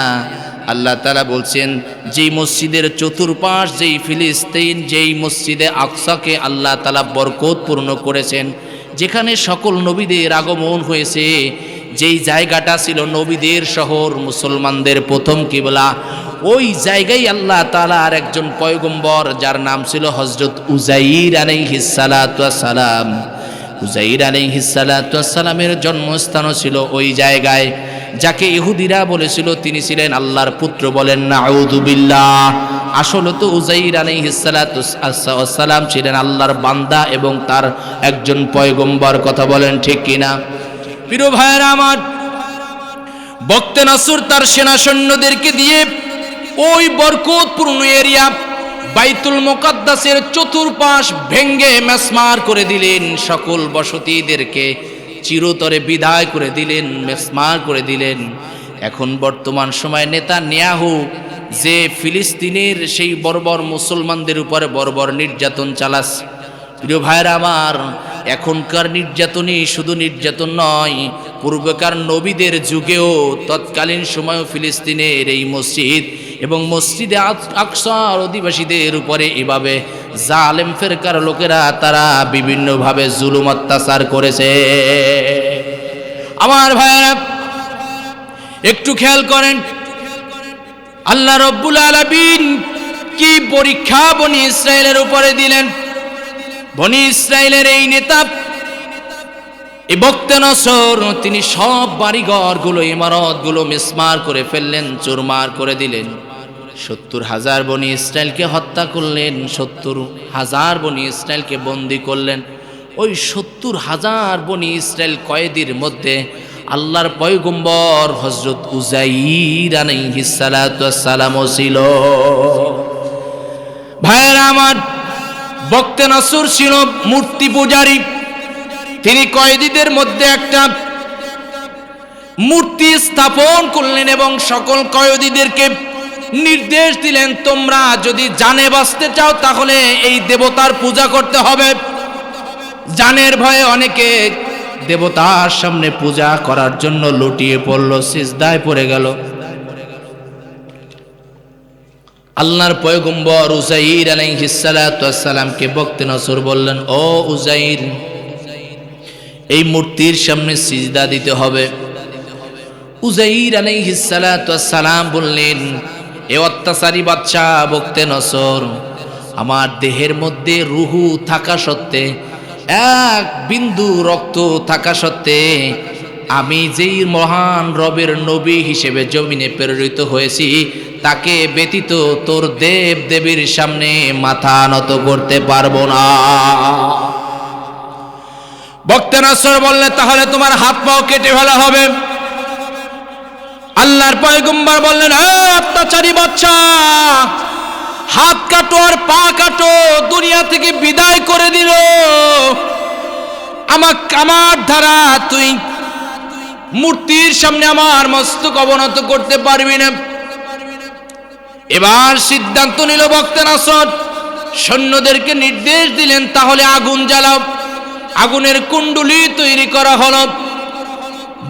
আল্লাহ তাআলা বলছেন, যেই মসজিদের চতুর্পাশ, যেই ফিলিস্তিন, যেই মসজিদে আকসাকে আল্লাহ তাআলা বরকতপূর্ণ করেছেন, যেখানে সকল নবীদের আগমন হয়েছে, যেই জায়গাটা ছিল নবীদের শহর, মুসলমানদের প্রথম কিবলা, ওই জায়গায় আল্লাহ তাআলা আর একজন পয়গম্বর, যার নাম ছিল হযরত উযাইর আলাইহিস সালাতু ওয়াস সালাম, উযাইর আলাইহিস সালাতু ওয়াস সালামের জন্মস্থান ছিল ওই জায়গায়, যাকে ইহুদিরা বলেছিল তিনি ছিলেন আল্লাহর পুত্র। বলেন নাউযু বিল্লাহ। আসলে তো উযাইর আলাইহিস সালাতু ওয়াস সালাম ছিলেন আল্লাহর বান্দা এবং তার একজন পয়গম্বর। কথা বলেন ঠিক কিনা? প্রিয় ভাইরা আমার, বক্তে নসর তার সেনা সৈন্যদেরকে দিয়ে ওই বরকতপূর্ণ এরিয়া বাইতুল মুকাদ্দাসের চতুর্পাশ ভেঙ্গে মেসমার করে দিলেন, সকল বসতিদেরকে চিরতরে বিদায় করে দিলেন, মেসমার করে দিলেন। এখন বর্তমান সময়ে নেতানিয়াহু যে ফিলিস্তিনের সেই বর্বর মুসলমানদের উপরে বর্বর নির্যাতন চালাচ্ছে, প্রিয় ভাইরা আমার, এখনকার নির্যাতনই শুধু নির্যাতন নয়, পূর্বকার নবীদের যুগেও তৎকালীন সময়ও ফিলিস্তিনের এই মসজিদ এবং মসজিদে আকসার অধিবাসীদের উপরে এভাবে জালেম ফেরকার লোকেরা তারা বিভিন্নভাবে জুলুম অত্যাচার করেছে। আমার ভাইরা, একটু খেয়াল করেন, আল্লাহ রব্বুল আলামিন কি পরীক্ষা বনি ইসরায়েলের উপরে দিলেন। বনি ইসরায়েলের এই নেতা, এই বক্তে নসর, তিনি সব বাড়িঘরগুলো, ইমারতগুলো মিসমার করে ফেললেন, চুরমার করে দিলেন। ৭০,০০০ বনি ইসরায়েলকে হত্যা করলেন, ৭০,০০০ বনি ইসরায়েলকে বন্দী করলেন। ওই ৭০,০০০ বনি ইসরায়েল কয়েদির মধ্যে আল্লাহর পয়গম্বর হযরত উযাইর আলাইহিস সালাতু ওয়াস সালাম ছিল। ভাইরা আমার, বক্তে নসর ছিল মূর্তি পূজারী। তিনি কয়েদিদের মধ্যে একটা মূর্তি স্থাপন করলেন এবং সকল কয়েদিদেরকে নির্দেশ দিলেন, তোমরা যদি জানে বাঁচতে চাও তাহলে এই দেবতার পূজা করতে হবে। জানের ভয়ে অনেকে দেবতার সামনে পূজা করার জন্য লুটিয়ে পড়ল, সিজদায় পড়ে গেল। আল্লাহর পয়গম্বর উযাইর আলাইহিস সালাতু ওয়াস সালামকে বক্তে নসর বললেন, ও উযাইর, এই মূর্তির সামনে সিজদা দিতে হবে। উযাইর আলাইহিস সালাতু ওয়াস সালাম বললেন, এ অত্যাচারী বাদশা বক্তে নসর, আমার দেহের মধ্যে রুহু থাকা সত্ত্বে, এক বিন্দু রক্ত থাকা সত্ত্বে, আমি যেই মহান রবের নবী হিসেবে জমিনে প্রেরিত হয়েছি, তাকে ব্যতীত তোর দেব দেবীর সামনে মাথা নত করতে পারবো না। বক্তে নসর বললেন, তাহলে তোমার হাত পাও কেটে ফেলা হবে। আল্লাহর পয়গম্বর বললেন, অত্যাচারী বাদশা, হাত কাটো আর পা কাটো, দুনিয়া থেকে বিদায় করে দিল। আমার দ্বারা তুই মূর্তির সামনে আমার মস্তক অবনত করতে পারবি না। এবার সিদ্ধান্ত নিল বক্তে নসর, সৈন্যদেরকে নির্দেশ দিলেন তাহলে আগুন জ্বালাও। আগুনের কুণ্ডুলি তৈরি করা হলো।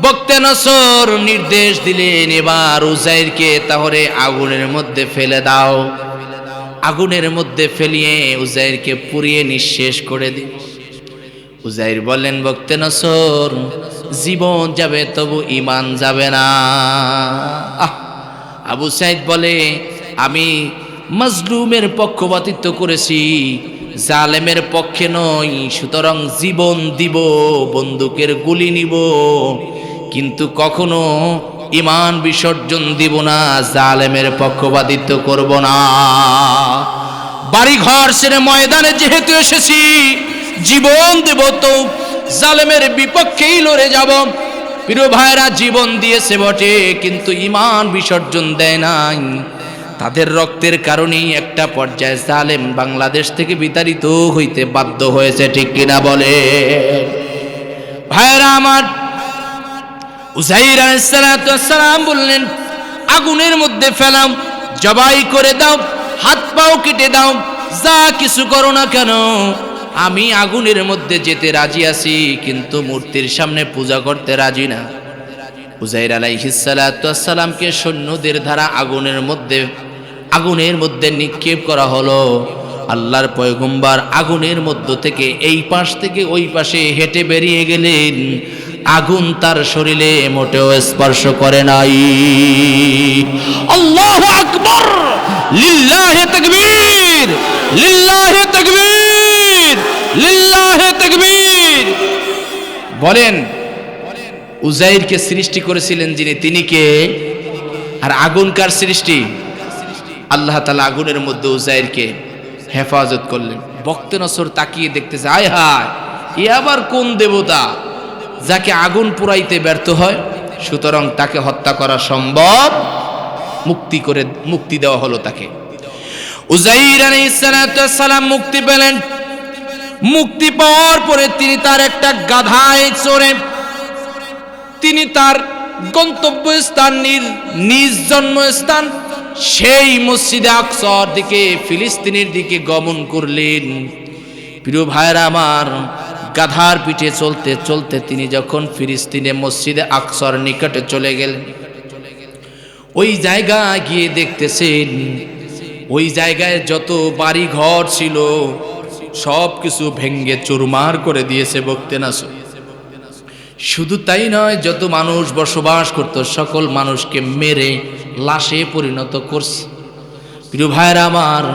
বক্তে নসর নির্দেশ দিলেন এবার উজাইরকে তাহলে আগুনের মধ্যে ফেলে দাও। আগুনের মধ্যে ফেলিয়ে উজাইরকে পুড়িয়ে নিঃশেষ করে দিন। উজাইর বললেন বক্তে নসর, জীবন যাবে তবু ঈমান যাবে না। আবু সাইদ বলে আমি মাজলুমের পক্ষপাতিত্ব করেছি, জালেমের পক্ষে নই, সুতরাং জীবন দিব, বন্দুকের গুলি নিব, কিন্তু কখনো ঈমান বিসর্জন দিব না, জালেমের পক্ষপাতিত্ব করব না। বাড়ি ঘর ছেড়ে ময়দানে যেহেতু এসেছি, জীবন দেব তো জালেমের বিপক্ষেই লড়ে যাব। প্রিয় ভাইরা, জীবন দিয়েছে বটে কিন্তু ঈমান বিসর্জন দেয় নাই। তাদের রক্তের কারণেই একটা পর্যায়ে জালেম বাংলাদেশ থেকে বিতাড়িত হইতে বাধ্য হয়েছে, ঠিক কিনা বলে ভাইরা আমার। উজাইর আলাইহিস সালাম বললেন আগুনের মধ্যে ফেলাও, জবাই করে দাও, হাত পাও কেটে দাও, যা কিছু করো না কেন, আমি আগুনের মধ্যে যেতে রাজি আছি, কিন্তু মূর্তির সামনে পূজা করতে রাজি না। উজাইর আলাইহিস সালামকে সৈন্যদের দ্বারা আগুনের মধ্যে নিক্ষেপ করা হলো। আল্লাহর পয়গম্বর আগুনের মধ্য থেকে এই পাশ থেকে ওই পাশে হেঁটে বেরিয়ে গেলেন, আগুন তার শরীরে মোটেও স্পর্শ করে নাই। আল্লাহু আকবার, লিল্লাহি তাকবীর, লিল্লাহি তাকবীর, লিল্লাহি তাকবীর। বলেন উজাইরকে সৃষ্টি করেছিলেন যিনি, তিনি কে? আর আগুন কার সৃষ্টি? আল্লাহ তাআলা আগুনের মধ্যে উজাইরকে হেফাজত করলেন। বক্তে নসর তাকিয়ে দেখতেছে, আয় হায়, এ আবার কোন দেবতা যাকে আগুন পুরাইতে ব্যর্থ হয়, সুতরাং তাকে হত্যা করা সম্ভব। মুক্তি দেওয়া হলো তাকে। উজাইর আলাইহিস সালাম মুক্তি পেলেন। মুক্তি পাওয়ার পরে তিনি তার একটা গাধায় চড়ে তিনি তার গন্তব্যস্থান, নিজ জন্মস্থান সেই মসজিদে আকসার দিকে, ফিলিস্তিনের দিকে গমন করলেন। প্রিয় ভাইরা আমার, গাধার পিঠে চলতে চলতে তিনি যখন ফিলিস্তিনে মসজিদে আকসার নিকটে চলে গেলেন, ওই জায়গায় গিয়ে দেখতেছেন ওই জায়গায় যত বাড়ি ঘর ছিল সব কিছু ভেঙ্গে চুরমার করে দিয়েছে বক্তে নসর। শুধু তাই নয়, যত মানুষ বসবাস করত সকল মানুষকে মেরে লাশে পরিণত করছে। প্রিয় ভাইরা আমার,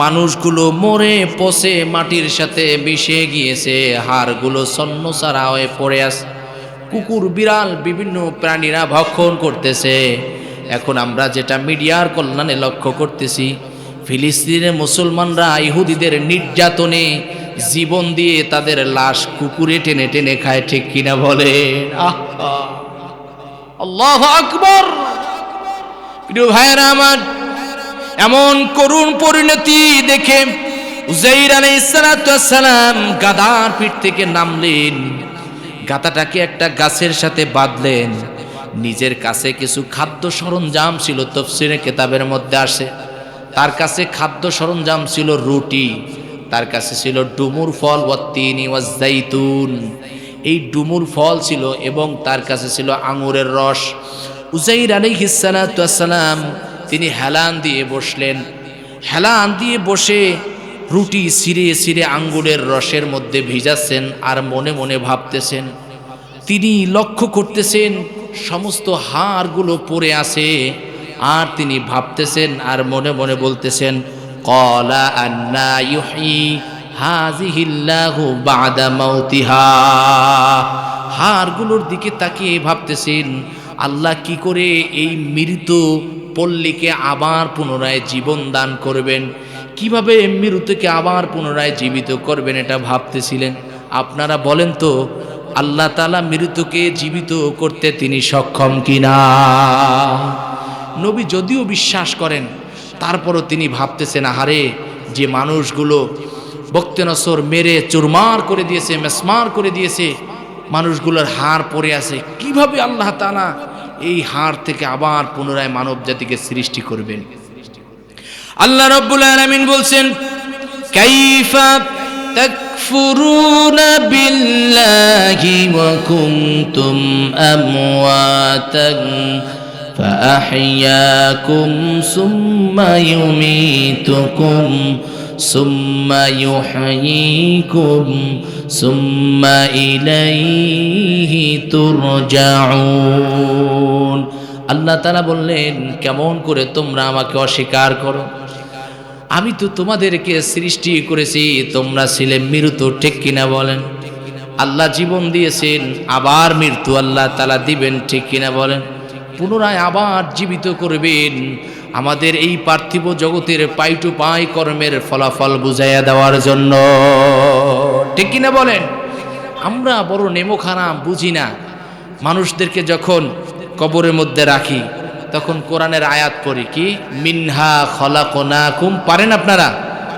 মানুষগুলো মরে পচে মাটির সাথে মিশে গিয়েছে, হাড়গুলো ছন্নছাড়া হয়ে পড়ে আছে, কুকুর বিড়াল বিভিন্ন প্রাণীরা ভক্ষণ করতেছে। এখন আমরা যেটা মিডিয়ার কল্যাণে লক্ষ্য করতেছি, ফিলিস্তিনের মুসলমানরা ইহুদিদের নির্যাতনে জীবন দিয়ে তাদের লাশ কুকুরে টেনে টেনে খায়, ঠিক কিনা বলে? আল্লাহু আকবার। প্রিয় ভাইরা আমার, এমন করুণ পরিণতি দেখে উজাইর আলাইহিস সালাম গাধার পিঠ থেকে নামলেন, গাধাটাকে একটা গাছের সাথে বাঁধলেন। নিজের কাছে কিছু খাদ্য সরঞ্জাম ছিল, তাফসীরে কিতাবের মধ্যে আসে তার কাছে খাদ্য সরঞ্জাম ছিল রুটি, তার কাছে ছিল ডুমুর ফল, ওয়াত্তিনি ওয়াজ্জাইতুন, এই ডুমুর ফল ছিল, এবং তার কাছে ছিল আঙুরের রস। উজাইর আলাইহিস সালাম তিনি হেলান দিয়ে বসলেন। হেলান দিয়ে বসে রুটি ছিঁড়ে ছিঁড়ে আঙ্গুরের রসের মধ্যে ভিজাচ্ছেন আর মনে মনে ভাবতেছেন। তিনি লক্ষ্য করতেছেন সমস্ত হাড়গুলো পড়ে আছে, আর তিনি ভাবতেছেন আর মনে মনে বলতেছেন, ক্বালা আন্না ইউহয়ি হাযিহিল্লাহু বা'দা মাউতিহা। হাড়গুলোর দিকে তাকিয়ে ভাবতেছেন, আল্লাহ কি করে এই মৃত পল্লীকে আবার পুনরায় জীবন দান করবেন, কিভাবে মৃতকে আবার পুনরায় জীবিত করবেন, এটা ভাবতেছিলেন। আপনারা বলেন তো, আল্লাহ তাআলা মৃতকে জীবিত করতে তিনি সক্ষম কিনা? নবী যদিও বিশ্বাস করেন, তারপরও তিনি ভাবতেছেন, আহারে, যে মানুষগুলো বক্তে নসর মেরে চুরমার করে দিয়েছে, মেসমার করে দিয়েছে, মানুষগুলোর হাড় পড়ে আছে, কিভাবে আল্লাহ তাআলা এই হাড় থেকে আবার পুনরায় মানব জাতিকে সৃষ্টি করবেন? আল্লাহ রাব্বুল আলামিন বলছেন, কাইফা তাকফুরুনা বিল্লাহি ওয়া কুনতুম আমওয়াতান ফাআহইয়াকুম সুম্মা ইউমীতুকুম সুম্মা ইউহয়ীকুম সুম্মা ইলাইহি তুরজাউন। আল্লাহ তাআলা বললেন, কেমন করে তোমরা আমাকে অস্বীকার করো? আমি তো তোমাদেরকে সৃষ্টি করেছি, তোমরা ছিলে মৃত, ঠিক কিনা বলেন? আল্লাহ জীবন দিয়েছেন, আবার মৃত্যু আল্লাহ তাআলা দিবেন, ঠিক কিনা বলেন? পুনরায় আবার জীবিত করবেন, আমাদের এই পার্থিব জগতের পাই টু পাই কর্মের ফলাফল বুঝাইয়া দেওয়ার জন্য, ঠিক কিনা বলেন? আমরা বড় নেমোখারাম, বুঝি না। মানুষদেরকে যখন কবরের মধ্যে রাখি তখন কোরআনের আয়াত পড়ি, কি মিনহা খলাকনাকুম, পারেন আপনারা?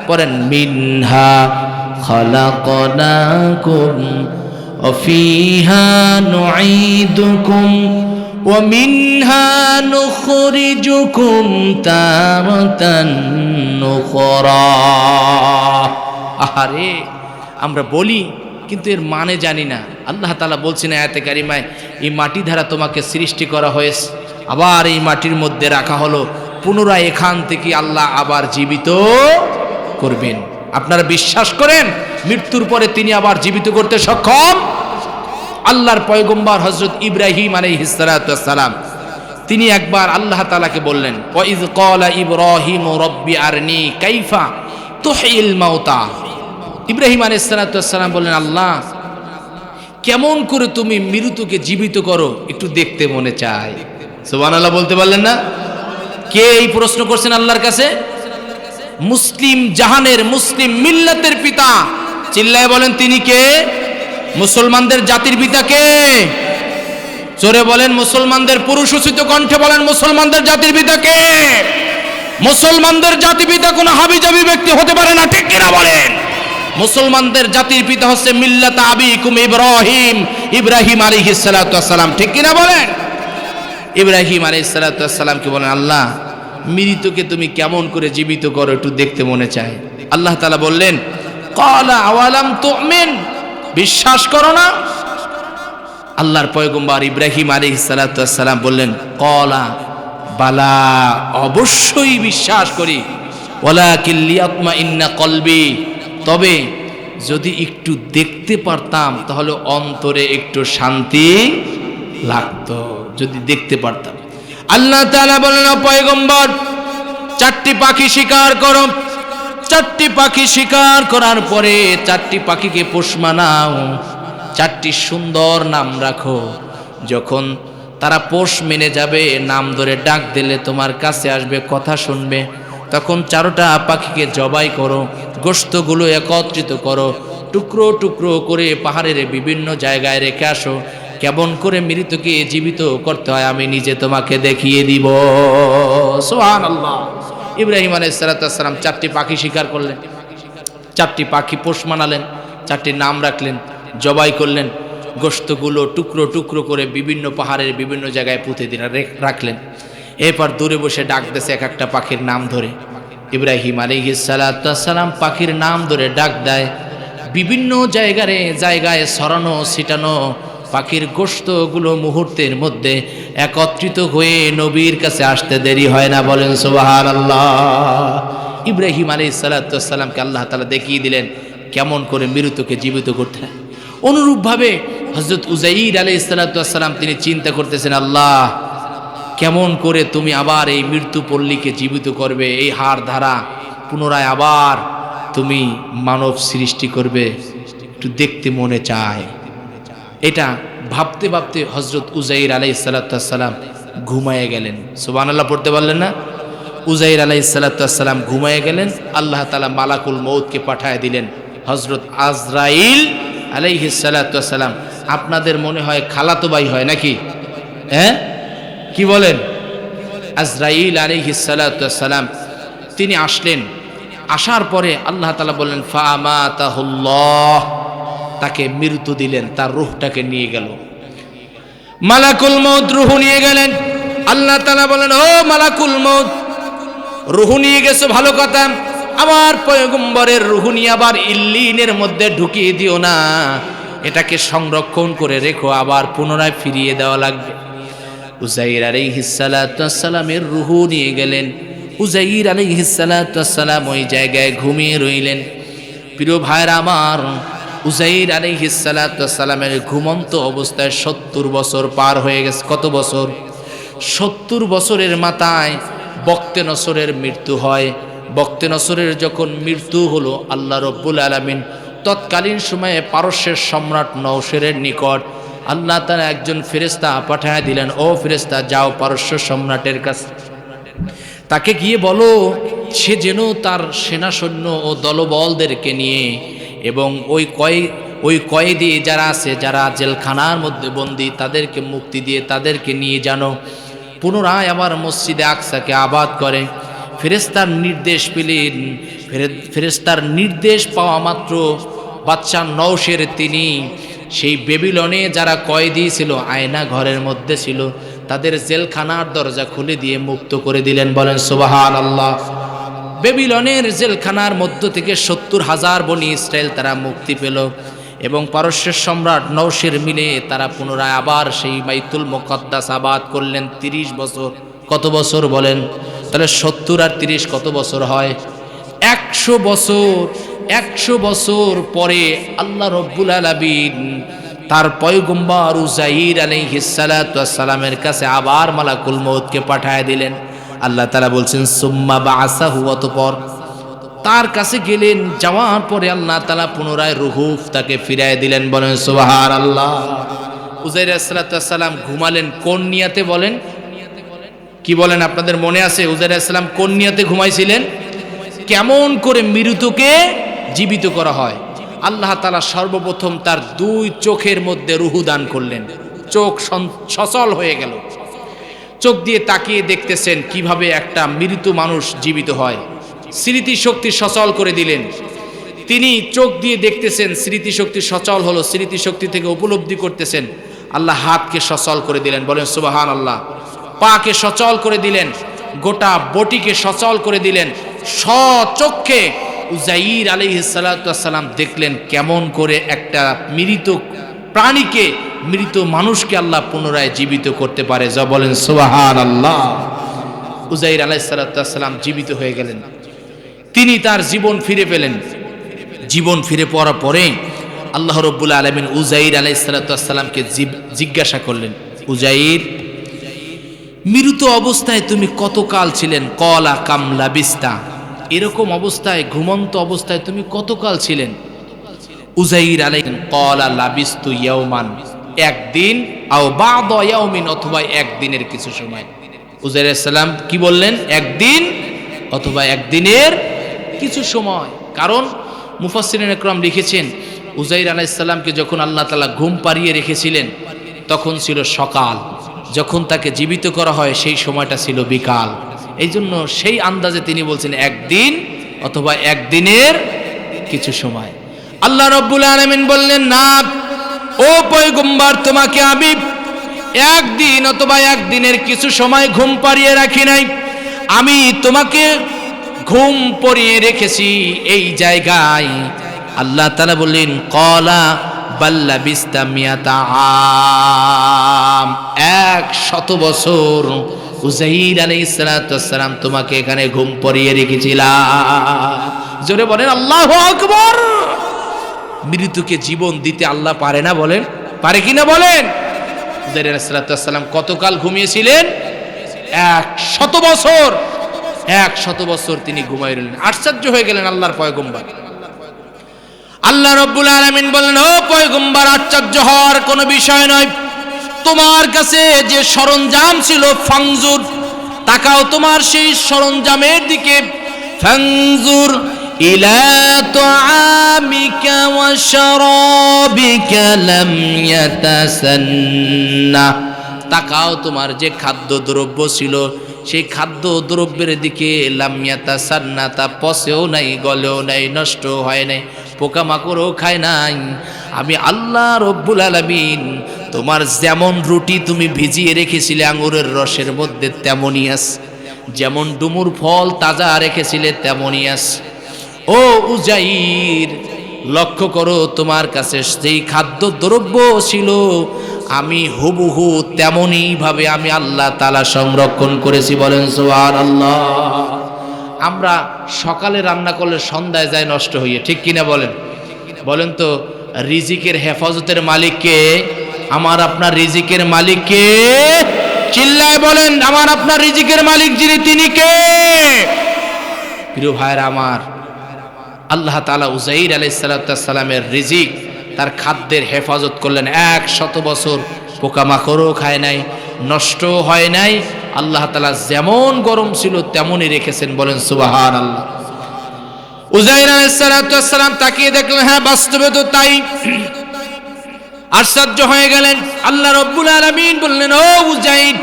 পড়েন, মিনহা খলাকনাকুম ওয়া ফিহা নুঈদুকুম ওয়া মিনহা নুখরিজুকুম তারাতান নুখরা। আহারে, আমরা বলি কিন্তু এর মানে জানি না। আল্লাহ তাআলা বলছেন আয়াতে কারিমায়, এই মাটি দ্বারা তোমাকে সৃষ্টি করা হয়েছে, আবার এই মাটির মধ্যে রাখা হলো, পুনরায় এখান থেকে আল্লাহ আবার জীবিত করবেন। আপনারা বিশ্বাস করেন মৃত্যুর পরে তিনি আবার জীবিত করতে সক্ষম? আল্লাহর পয়গম্বর হযরত ইব্রাহিম আলাইহিস সালাতু ওয়াস সালাম, তিনি একবার আল্লাহ তাআলাকে বললেন, ওয়া ইয ক্বালা ইব্রাহিম রব্বি আরনি কাইফা তুহয়িল মাউতা। ইব্রাহিম আলাইহিস সালাতু ওয়াস সালাম বললেন, আল্লাহ কেমন করে তুমি মৃতকে জীবিত করো, একটু দেখতে মনে চায়। সুবহানাল্লাহ বলতে পারলেন না? কে এই প্রশ্ন করছেন আল্লাহর কাছে? মুসলিম জাহানের, মুসলিম মিল্লাতের পিতা, চিল্লায় বলেন তিনি কে? মুসলমানদের জাতির পিতা কে? জোরে বলেন, মুসলমানদের পুরুষোচিত কণ্ঠে বলেন, মুসলমানদের জাতির পিতা কে? মুসলমানদের জাতির পিতা কোন হাবিজাবি ব্যক্তি হতে পারে না, ঠিক কিনা বলেন? মুসলমানদের জাতির পিতা হচ্ছে মিল্লাত আবিকুম ইব্রাহিম, ইব্রাহিম আলাইহিস সালাতু ওয়াস সালাম, ঠিক কিনা বলেন? ইব্রাহিম আলাইহিস সালাতু ওয়াস সালামকে বলেন, আল্লাহ মৃতকে তুমি কেমন করে জীবিত করো, একটু দেখতে মনে চায়। আল্লাহ তাআলা বললেন, ক্বালা আওয়ালাম তুমিন, বিশ্বাস করো না? আল্লাহর পয়গম্বর ইব্রাহিম আলাইহিস সালাতু ওয়াস সালাম বললেন, ক্বালা বালা, অবশ্যই বিশ্বাস করি, ওয়ালাকিন লিয়াতমাইন্না কলবি, তবে যদি একটু দেখতে পারতাম তাহলে অন্তরে একটু শান্তি লাগতো, যদি দেখতে পারতাম। আল্লাহ তাআলা বলেন, পয়গম্বর চারটি পাখি শিকার করো, চারটি পাখি শিকার করার পরে চারটি পাখিকে পোষ মানাও, চারটি সুন্দর নাম রাখো, যখন তারা পোষ মেনে যাবে, নাম ধরে ডাক দিলে তোমার কাছে আসবে, কথা শুনবে, তখন চারোটা পাখিকে জবাই করো, গোশতগুলো একত্রিত করো, টুকরো টুকরো করে পাহাড়ের বিভিন্ন জায়গায় রেখে আসো, কেমন করে মৃতকে জীবিত করতে হয় আমি নিজে তোমাকে দেখিয়ে দিব। সুবহানাল্লাহ। ইব্রাহিম আলাইহিস সালাতু ওয়াস সালাম চারটি পাখি শিকার করলেন, চারটি পাখি পোষ মানালেন, চারটি নাম রাখলেন, জবাই করলেন, গোশতগুলো টুকরো টুকরো করে বিভিন্ন পাহাড়ের বিভিন্ন জায়গায় পুঁতে দিলেন, রাখলেন। এরপর দূরে বসে ডাক দিয়েছে এক একটা পাখির নাম ধরে। ইব্রাহিম আলাইহিস সালাতু ওয়াস সালাম পাখির নাম ধরে ডাক দেয়, বিভিন্ন জায়গায় ছড়ানো ছিটানো পাখির গোশতগুলো মুহূর্তের মধ্যে একত্রিত হয়ে নবীর কাছে আসতে দেরি হয় না, বলেন সুবহানাল্লাহ। ইব্রাহিম আলাইহিস সালাতু ওয়াস সালামকে আল্লাহ তাআলা দেখিয়ে দিলেন কেমন করে মৃতকে জীবিত করতে হয়। অনুরূপভাবে হযরত উযাইর আলাইহিস সালাতু ওয়াস সালাম তিনি চিন্তা করতেছেন, আল্লাহ কেমন করে তুমি আবার এই মৃত্যু পল্লীকে জীবিত করবে, এই হাড় ধারা পুনরায় আবার তুমি মানব সৃষ্টি করবে, একটু দেখতে মনে চায়। এটা ভাবতে ভাবতে হযরত উযাইর আলাইহিস সালাতু ওয়াস সালাম ঘুমায়ে গেলেন। সুবহানাল্লাহ পড়তে পারলেন না? উযাইর আলাইহিস সালাতু ওয়াস সালাম ঘুমায়ে গেলেন, আল্লাহ তাআলা মালাকুল মউতকে পাঠিয়ে দিলেন, হযরত আজরাইল আলাইহিস সালাতু ওয়াস সালাম। আপনাদের মনে হয় খালাতো ভাই হয় নাকি? হ্যাঁ, কি বলেন? আজরাইল আলাইহিস সালাতু ওয়াস সালাম তিনি আসলেন। আসার পরে আল্লাহ তাআলা বললেন, ফামাতাহুল্লাহ, তাকে মৃত্যু দিলেন, তার রূহটাকে নিয়ে গেল। মালাকুল মউত রূহ নিয়ে গেলেন। আল্লাহ তাআলা বলেন, ও মালাকুল মউত, রূহ নিয়ে গেছো ভালো কথা, আমার পয়গম্বরের রূহ নিয়ে আবার ইল্লিনের মধ্যে ঢুকিয়ে দিও না, এটাকে সংরক্ষণ করে রেখো, আবার পুনরায় ফিরিয়ে দেওয়া লাগবে। উযাইর আলাইহিস সালাতু ওয়াস সালামের রূহ নিয়ে গেলেন। উযাইর আলাইহিস সালাতু ওয়াস সালাম ওই জায়গায় ঘুমিয়ে রইলেন। প্রিয় ভাইরা আমার, উযাইর আলাইহিস সালাতু ওয়াস সালামের ঘুমন্ত অবস্থায় 70 বছর পার হয়ে গেছে। কত বছর? 70 বছরের মাথায় বক্তে নসরের মৃত্যু হয়। বক্তে নসরের যখন মৃত্যু হলো, আল্লাহ রব্বুল আলামিন তৎকালীন সময়ে পারস্যের সম্রাট নওশরের নিকট আল্লাহ তাআলা একজন ফেরেশতা পাঠায় দিলেন, ও ফেরেশতা যাও পারস্য সম্রাটের কাছে, তাকে গিয়ে বলো সে যেন তার সেনা সৈন্য ও দলবলদেরকে নিয়ে এবং ওই কয়েদি যারা আছে, যারা জেলখানার মধ্যে বন্দী, তাদেরকে মুক্তি দিয়ে তাদেরকে নিয়ে যেন পুনরায় আবার মসজিদে আকসাকে আবাদ করে। ফেরেশতার নির্দেশ পেলেন। ফেরেশতার নির্দেশ পাওয়া মাত্র বাদশা নওশের তিনি সেই বেবিলনে যারা কয়েদি ছিল, আয়না ঘরের মধ্যে ছিল, তাদের জেলখানার দরজা খুলে দিয়ে মুক্ত করে দিলেন। বলেন সুবহানাল্লাহ। বেবিলনের জেলখানার মধ্য থেকে 70,000 বনি ইসরায়েল তারা মুক্তি পেল এবং পারস্যের সম্রাট নওশের মিলে তারা পুনরায় আবার সেই বাইতুল মুকাদ্দাস আবাদ করলেন 30 বছর। কত বছর বলেন? তাহলে 70 আর 30 কত বছর হয়? 100 বছর। 100 বছর পরে আল্লাহ রব্বুল আলামিন তার পয়গম্বর উযাইর আলাইহিস সালাতু ওয়াস সালামের কাছে আবার মালাকুল মউতকে পাঠায় দিলেন। আল্লাহ তাআলা বলছেন সুম্মা বাআসাহু, অতঃপর তার কাছে গেলেন, যাওয়ার পরে আল্লাহ তাআলা পুনরায় রূহ তাকে ফিরায় দিলেন। বলেন সুবহানাল্লাহ। উযাইর আলাইহিস সালাতু ওয়াস সালাম ঘুমালেন কোন নিয়াতে বলেন? কি বলেন, আপনাদের মনে আছে উযাইর আলাইহিস সালাম কোন নিয়াতে ঘুমাইছিলেন? কেমন করে মৃতকে জীবিত করা হয়? আল্লাহ তাআলা সর্বপ্রথম তার 2 চোখের মধ্যে রূহ দান করলেন। চোখ সচল হয়ে গেল। চোখ দিয়ে তাকিয়ে দেখতেছেন কিভাবে একটা মৃত মানুষ জীবিত হয়। স্মৃতিশক্তি সচল করে দিলেন। তিনি চোখ দিয়ে দেখতেছেন, স্মৃতিশক্তি সচল হলো, স্মৃতিশক্তি থেকে উপলব্ধি করতেছেন। আল্লাহ হাতকে সচল করে দিলেন। বলেন সুবহানাল্লাহ। পাকে সচল করে দিলেন, গোটা বটিকে সচল করে দিলেন। স্বচক্ষে উযাইর আলাইহিস সালাতু ওয়াস সালাম দেখলেন কেমন করে একটা মৃত প্রাণীকে, মৃত মানুষকে আল্লাহ পুনরায় জীবিত করতে পারে। যা বলেন সুবহানাল্লাহ। উযাইর আলাইহিস সালাতু ওয়াস সালাম জীবিত হয়ে গেলেন। তিনি তার জীবন ফিরে পেলেন। জীবন ফিরে পাওয়ার পরে আল্লাহ রব্বুল আলামিন উযাইর আলাইহিস সালাতু ওয়াস সালামকে জিজ্ঞাসা করলেন, উযাইর, মৃত অবস্থায় তুমি কতকাল ছিলেন? ক্বালা কাম লাবিস্তা, এরকম অবস্থায়, ঘুমন্ত অবস্থায় তুমি কতকাল ছিলেন? উযাইর আলাইহিস ক্বালা লাবিস্তু ইয়াওমান, একদিন, আও বা'দা ইয়াওমিন, অথবা একদিনের কিছু সময়। উযাইর আলাইহিস সালাম কি বললেন? একদিন অথবা একদিনের কিছু সময়। কারণ মুফাসসিরিন ইকরাম লিখেছেন উযাইর আলাইহিস সালামকে যখন আল্লাহ তাআলা ঘুম পাড়িয়ে রেখেছিলেন তখন ছিল সকাল, যখন তাকে জীবিত করা হয় সেই সময়টা ছিল বিকাল। এই জন্য সেই আন্দাজে তিনি বলছেন একদিন অথবা একদিনের কিছু সময়। আল্লাহ রব্বুল আলামিন বললেন, না ও পয়গম্বর, তোমাকে আমি একদিন অথবা একদিনের কিছু সময় ঘুম পাড়িয়ে রাখি নাই। আমি তোমাকে ঘুম পড়িয়ে রেখেছি এই জায়গায়। আল্লাহ তাআলা বললেন, ক্বালা বাল লাবিস্তা মিয়াতা আম, 100 বছর উযাইর আলাইহিস সালাতু ওয়াস সালাম তোমাকে এখানে ঘুম পড়িয়ে রেখেছিলাম। জোরে বলেন আল্লাহু আকবার। মৃত্যুকে জীবন দিতে আল্লাহ পারে না? বলেন পারে কিনা বলেন। উযাইর আলাইহিস সালাতু ওয়াস সালাম কতকাল ঘুমিয়েছিলেন? 100 বছর। 100 বছর তিনি ঘুমাই রইলেন। আশ্চর্য হয়ে গেলেন আল্লাহর পয়গম্বর। আল্লাহ রব্বুল আলামিন বললেন, ও পয়গম্বর, আশ্চর্য হওয়ার কোনো বিষয় নয়। তোমার কাছে যে সরঞ্জাম ছিল, ফাংজুর, তাকাও তোমার সেই সরঞ্জামের দিকে। ফাংজুর ইলা তুআমিকা ওয়া শারাবিকা লাম ইয়াতাসান্না, তাকাও তোমার যে খাদ্যদ্রব্য ছিল সেই খাদ্যদ্রব্যের দিকে। লাম ইয়াতাসান্না, তা পচেও নাই, গলেও নাই, নষ্ট হয় নাই, পোকামাকড়ও খায় নাই। আমি আল্লাহ রব্বুল আলামিন তোমার যেমন রুটি তুমি ভিজিয়ে রেখেছিলে আঙুরের রসের মধ্যে তেমনই আছে, যেমন ডুমুর ফল তাজা রেখেছিলে তেমনই আছে। ও উজাইর, লক্ষ্য করো তোমার কাছে যেই খাদ্য দ্রব্য ছিল আমি হুবহু তেমনই ভাবে আমি আল্লাহ তাআলা সংরক্ষণ করেছি। বলেন সুবহানাল্লাহ। আমরা সকালে রান্না করলে সন্ধ্যায় যায় নষ্ট হয়ে, ঠিক কিনা বলেন? বলেন তো, রিজিকের হেফাজতের মালিক কে? আমার আপনার রিজিকের মালিক কে? চিল্লায় বলেন, আমার আপনার রিজিকের মালিক যিনি, তিনি কে? প্রিয় ভাইরা আমার, আল্লাহ তাআলা উজাইর আলাইহিস সালামের রিজিক, তার খাদ্যের হেফাজত করলেন 100 বছর। পোকামাকড়ও খায় নাই, নষ্ট হয় নাই। আল্লাহ তাআলা যেমন গরম ছিল তেমনই রেখেছেন। বলেন সুবহানাল্লাহ। উজাইর আলাইহিস সালাম তাকিয়ে দেখলেন, হ্যাঁ বাস্তবে তো তাই। আশ্চর্য হয়ে গেলেন। আল্লাহ রব্বুল আলামিন বললেন, ও উজাইর,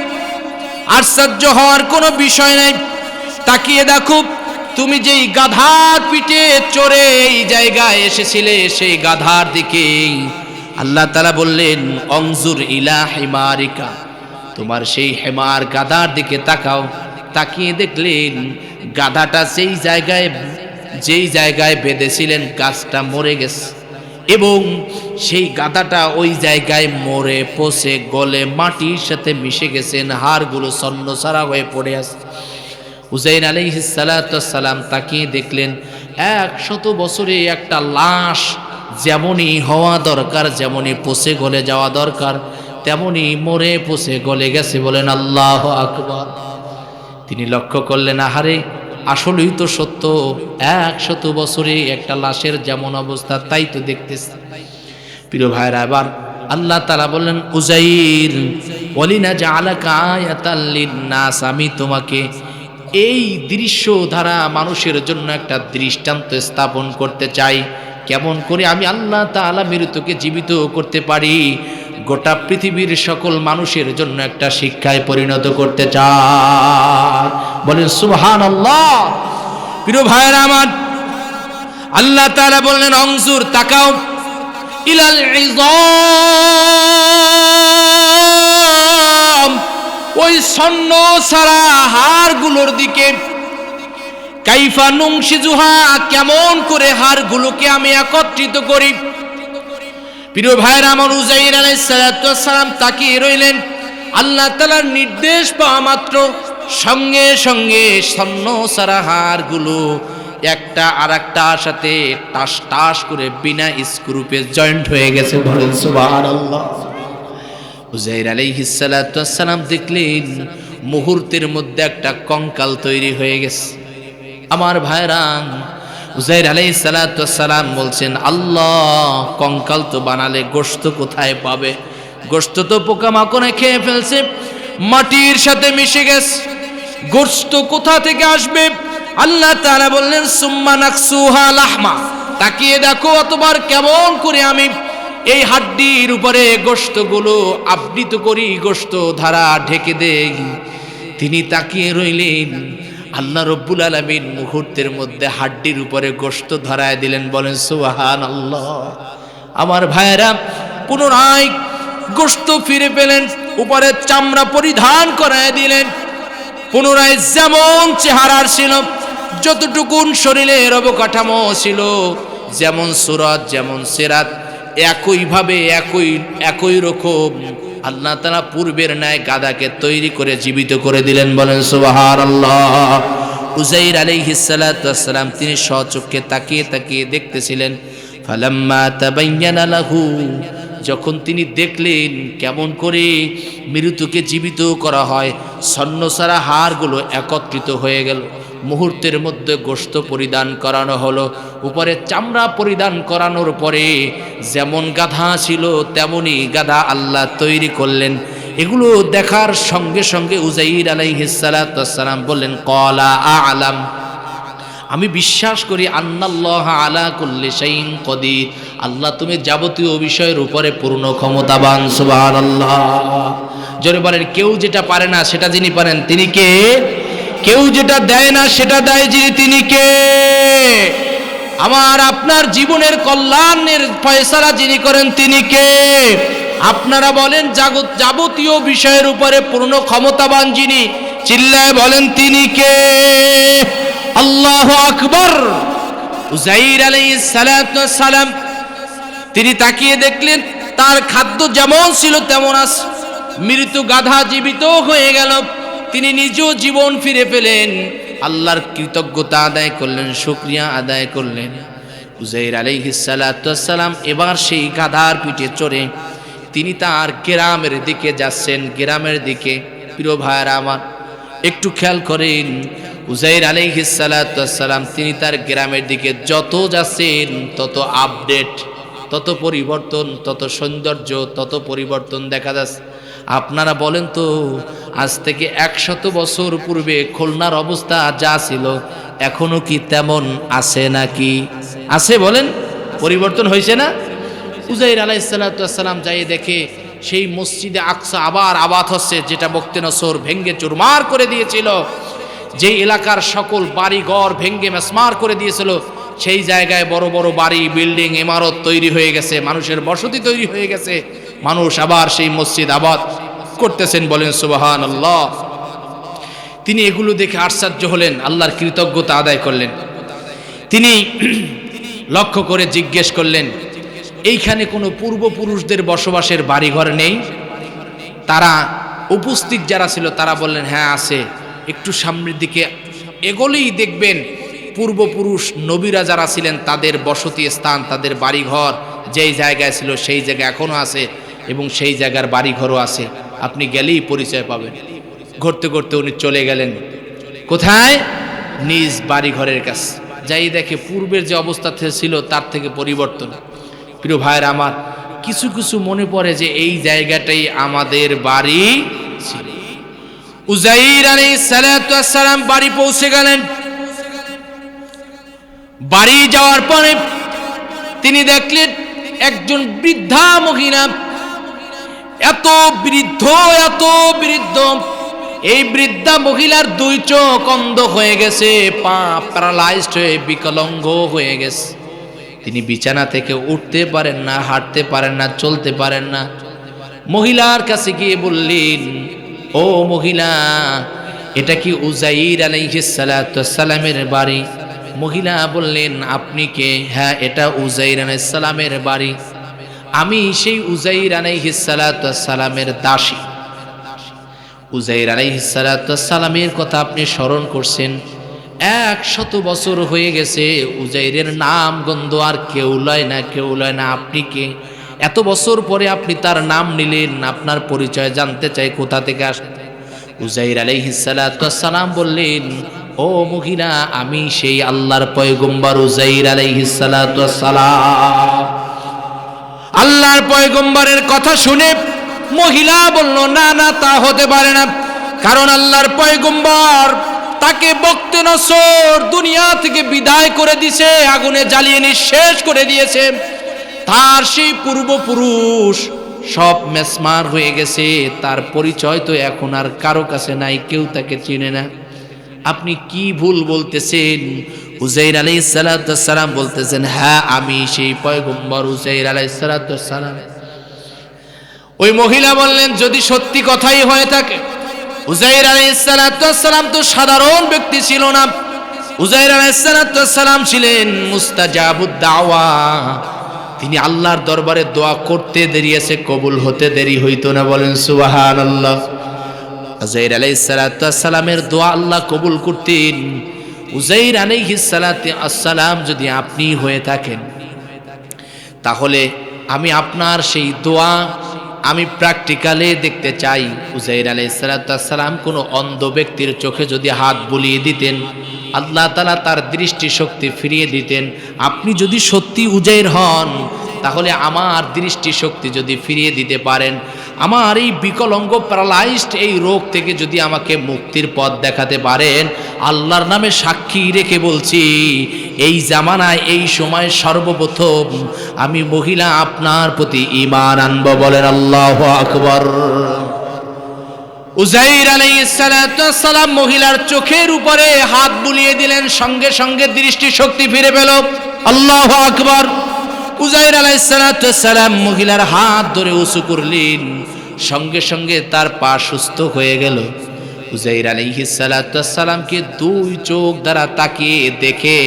আশ্চর্য হওয়ার কোনো বিষয় নাই। তাকিয়ে দেখো, তুমি যেই গাধার পিঠে চড়ে এই জায়গায় এসেছিলে সেই গাধার দিকে আল্লাহ তাআলা বললেন, অনজুর ইলা হিমারিকা, তোমার সেই হেমার গাধার দিকে তাকাও। তাকিয়ে দেখলেন গাধাটা যেই জায়গায় বেঁধেছিলেন গাছটা মরে গেছে, এবং সেই গাধাটা ওই জায়গায় মরে পচে গলে মাটির সাথে মিশে গেছেন, হাড়গুলো ছন্নছাড়া হয়ে পড়ে আছে। উজাইর আলাইহিস সালাম তাকিয়ে দেখলেন 100 বছরে একটা লাশ যেমনই হওয়া দরকার, যেমনই পচে গলে যাওয়া দরকার, তেমনই মরে পচে গলে গেছে। বলেন আল্লাহু আকবার। তিনি লক্ষ্য করলেন, আহারে আসলেই তো সত্য, 100 বছরে একটা লাশের যেমন অবস্থা তাই তো দেখতেছি। প্রিয় ভাইরা, এবার আল্লাহ তাআলা বললেন, উজাইর ওয়ালিনা জাআলাকা আয়াতাল লিন্নাস, আমি তোমাকে এই দৃশ্য দ্বারা মানুষের জন্য একটা দৃষ্টান্ত স্থাপন করতে চাই। কেমন করে আমি আল্লাহ তাআলা মৃতকে জীবিত করতে পারি, গোটা পৃথিবীর সকল মানুষের জন্য একটা শিক্ষায় পরিণত করতে চাই। বলেন সুবহানাল্লাহ। প্রিয় ভাইরা আমার, আল্লাহ তাআলা বললেন, অনজুর, তাকাও, ইলাল ইযাম, ওই ছন্ন সারা হাড়গুলোর দিকে, কাইফা নুনশিজুহা, কেমন করে হাড়গুলোকে আমি একত্রিত করি। প্রিয় ভাইরা আমার, উজাইর আলাইহিস সালাম তাকিয়ে রইলেন। আল্লাহ তাআলার নির্দেশ পাওয়া মাত্র সঙ্গে সঙ্গে ছন্ন সারা হাড়গুলো একটা আরেকটার সাথে টাস টাস করে বিনা স্ক্রুপে জয়েন্ট হয়ে গেছে। বলেন সুবহানাল্লাহ। উজাইর আলাইহিস সালাম দেখলেন মুহূর্তের মধ্যে একটা কঙ্কাল তৈরি হয়ে গেছে। আমার ভাইরা, উজাইর আলাইহিস সালাম বলছেন, আল্লাহ, কঙ্কাল তো বানালে গোশত কোথায় পাবে? গোশত তো পোকামাকড়ে খেয়ে ফেলছে, মাটির সাথে মিশে গেছে, গোশত কোথা থেকে আসবে? আল্লাহ তাআলা বললেন, সুম্মা নাকসুহা লাহমা, তাকিয়ে দেখো অতবার কেমন করে আমি এই হাড্ডির উপরে গোশতগুলো আবৃত করি, গোশত ধারা ঢেকে দেই। তিনি তাকিয়ে রইলেন। আল্লাহ রব্বুল আলামিন মুহূর্তের মধ্যে হাড্ডির উপরে গোশত ধরায় দিলেন। বলেন সুবহানাল্লাহ। আমার ভাইরা, পুনরায় গোশত ফিরে পেলেন, উপরে চামড়া পরিধান করায় দিলেন। পুনরায় যেমন চেহারার ছিল, যতটুকুন শরীরের অবকাঠামো ছিল, যেমন সুরত যেমন সিরাত, একইভাবে একই রকম আল্লাহ তাআলা পূর্বের ন্যায় গাদাকে তৈরি করে জীবিত করে দিলেন। বলেন সুবহানাল্লাহ। উজাইর আলাইহিস সালাম তিনি স্বচক্ষে তাকিয়ে তাকিয়ে দেখতেছিলেন। ফালাম্মা তাবায়্যানা লাহু, যখন তিনি দেখলেন কেমন করে মৃতকে জীবিত করা হয়, ছন্নছাড়া হাড়গুলো একত্রিত হয়ে গেল, মুহূর্তের মধ্যে গোশত পরিধান করানো হলো, উপরে চামড়া পরিধান করানোর পরে যেমন গাধা ছিল তেমনই গাধা আল্লাহ তৈরি করলেন। এগুলো দেখার সঙ্গে সঙ্গে উজাইর আলাইহিস সালাম বললেন, ক্বালা আ'লাম, আমি বিশ্বাস করি, আন্নাল্লাহ আলা কুল্লি শাইইন কদির, আল্লাহ তুমি যাবতীয় বিষয়ের উপরে পূর্ণ ক্ষমতাবান। সুবহানাল্লাহ। জোরে বলেন, কেউ যেটা পারে না সেটা যিনি পারেন তিনি কে? কেউ যেটা দেয় না সেটা দেয় যিনি, তিনি কে? আমার আপনার জীবনের কল্যাণের ফয়সালা যিনি করেন তিনি কে? আপনারা বলেন যাবতীয় বিষয়ের উপরে পূর্ণ ক্ষমতাবান যিনি, চিল্লায় বলেন তিনি কে? আল্লাহু আকবার। উযাইর আলাইহিস সালাতু সালাম তিনি তাকিয়ে দেখলেন তার খাদ্য যেমন ছিল তেমন আছে। মৃত গাধা জীবিত হয়ে গেল, তিনি নিজেও জীবন ফিরে পেলেন। আল্লাহর কৃতজ্ঞতা আদায় করলেন, শুকরিয়া আদায় করলেন। উযাইর আলাইহিস সালাতু সালাম এবার সেই গাধার পিঠে চড়ে তিনি তার গ্রামের দিকে যাচ্ছেন। গ্রামের দিকে প্রিয় ভাইরা আমার একটু খেয়াল করেন, উযাইর আলাইহিস সালাতু সালাম তিনি তার গ্রামের দিকে যত যাচ্ছেন তত আপডেট, তত পরিবর্তন, তত সৌন্দর্য, তত পরিবর্তন দেখা যাচ্ছে। আপনারা বলেন তো, আজ থেকে 100 বছর পূর্বে খুলনার অবস্থা যা ছিল এখনো কি তেমন আছে নাকি? আছে বলেন? পরিবর্তন হয়েছে না? উযাইর আলাইহিস সালাতু সালাম যাই দেখে সেই মসজিদে আকসা আবার আবাদ হচ্ছে, যেটা বখতে নসর ভেঙ্গে চুরমার করে দিয়েছিল, যেই এলাকার সকল বাড়ি ঘর ভেঙ্গে মেসমার করে দিয়েছিল, সেই জায়গায় বড় বড় বাড়ি, বিল্ডিং, ইমারত তৈরি হয়ে গেছে, মানুষের বসতি তৈরি হয়ে গেছে। মানুষ আবার সেই মসজিদ আবাদ করতেছেন, বলেন সুবহানাল্লাহ। তিনি এগুলো দেখে আশ্চর্য হলেন, আল্লাহর কৃতজ্ঞতা আদায় করলেন। তিনি লক্ষ্য করে জিজ্ঞেস করলেন, এইখানে কোনো পূর্বপুরুষদের বসবাসের বাড়িঘর নেই? তারা উপস্থিত যারা ছিল তারা বললেন, হ্যাঁ আছে। একটু সামনের দিকে এগোলেই দেখবেন পূর্বপুরুষ নবীরা যারা ছিলেন তাদের বসতি স্থান, তাদের বাড়িঘর যেই জায়গায় ছিল সেই জায়গায় এখনো আছে, এবং সেই জায়গার বাড়িঘরও আছে। আপনি গেলেই পরিচয় পাবেন। ঘুরতে ঘুরতে উনি চলে গেলেন কোথায়? নিজ বাড়িঘরের কাছে। যাই দেখে পূর্বের যে অবস্থা ছিল তার থেকে পরিবর্তন। প্রিয় ভাইরা আমার, কিছু কিছু মনে পড়ে যে এই জায়গাটাই আমাদের বাড়ি ছিল। উযাইর আলাইহিস সালাতু সালাম বাড়ি পৌঁছে গেলেন। বাড়ি যাওয়ার পরে তিনি দেখলেন একজন বৃদ্ধা মহিলা, এত বৃদ্ধ, এত বৃদ্ধ, এই বৃদ্ধা মহিলার 2 চোখ অন্ধ হয়ে গেছে, পা প্যারালাইজড হয়ে বিকলাঙ্গ হয়ে গেছে। তিনি বিছানা থেকে উঠতে পারেন না, হাঁটতে পারেন না, চলতে পারেন না। মহিলার কাছে গিয়ে বললেন, ও মহিলা, এটা কি উযাইর আলাইহিস সালাতু সালামের বাড়ি? মহিলা বললেন, আপনি কে? হ্যাঁ, এটা উযাইর আলাইহিস সালামের বাড়ি। আমি সেই উযাইর আলাইহিস সালাতু সালামের দাসী। উযাইর আলাইহিস সালাতু সালামের কথা আপনি স্মরণ করছেন, 100 বছর হয়ে গেছে, উযাইরের নাম গন্ধ আর কেউ লয় না, কেউ লয় না। আপনি কে? এত বছর পরে আপনি তার নাম নিলেন, আপনার পরিচয় জানতে চাই, কোথা থেকে আসেন? উযাইর আলাইহিস সালাতু সালাম বললেন, ও মহিলা, আমি সেই আল্লাহর পয়গম্বর উযাইর আলাইহিস সালাতু সালাম। আল্লাহর পয়গম্বরের কথা শুনে মহিলা বলল, না না, তা হতে পারে না, কারণ আল্লাহর পয়গম্বর তাকে বখতে নসর দুনিয়া থেকে বিদায় করে দিয়েছে, আগুনে জ্বালিয়ে নিঃশেষ করে দিয়েছে। তার সেই পূর্বপুরুষ সব মেসমার হয়ে গেছে, তার পরিচয় তো এখন আর কারো কাছে নাই, কেউ তাকে চিনে না। আপনি কি ভুল বলতেছেন? উযাইর আলাইহিস সালাতু সালাম বলতেছেন, হ্যাঁ, আমি সেই পয়গম্বর উযাইর আলাইহিস সালাতু সালাম। ওই মহিলা বললেন, যদি সত্যি কথাই হয়ে থাকে, উযাইর আলাইহিস সালাতু সালাম তো সাধারণ ব্যক্তি ছিল না। উযাইর আলাইহিস সালাতু সালাম ছিলেন মুস্তাজাবুদ দাওয়া। তিনি আল্লাহর দরবারে দোয়া করতে দেরি আছে, কবুল হতে দেরি হইতো না, বলেন সুবহানাল্লাহ। উযাইর আলাইহিস সালাতু সালামের দোয়া আল্লাহ কবুল করতেন। উযাইর আলাইহিস সালাতু সালাম যদি আপনি হয়ে থাকেন, তাহলে আমি আপনার সেই দোয়া আমি প্র্যাকটিক্যালে দেখতে চাই। উযাইর আলাইহিস সালাতু সালাম কোনো অন্ধ ব্যক্তির চোখে যদি হাত বুলিয়ে দিতেন, আল্লাহ তাআলা তার দৃষ্টিশক্তি ফিরিয়ে দিতেন। আপনি যদি সত্যি উযাইর হন, তাহলে আমার দৃষ্টিশক্তি যদি ফিরিয়ে দিতে পারেন, আমার এই বিকলাঙ্গ প্যারালাইজড এই রোগ থেকে যদি আমাকে মুক্তির পথ দেখাতে পারেন, আল্লাহর নামে সাক্ষী রেখে বলছি, এই জামানায় এই সময় সর্বপ্রথম আমি মহিলা আপনার প্রতি ঈমান আনব, বলেন আল্লাহু আকবার। উজাইর আলাইহিস সালাতু ওয়াস সালাম মহিলার চোখের উপরে হাত বুলিয়ে দিলেন, সঙ্গে সঙ্গে দৃষ্টি শক্তি ফিরে পেল। আল্লাহু আকবার। উজাইর আলাইহিস সালাতু ওয়াস সালাম মহিলার হাত ধরে উঁচু করলেন, সঙ্গে সঙ্গে তার পা সুস্থ হয়ে গেল। উজাইর আলাইহিস সালাতু ওয়াস সালামকে দুই চোখ দ্বারা তাকিয়ে দেখে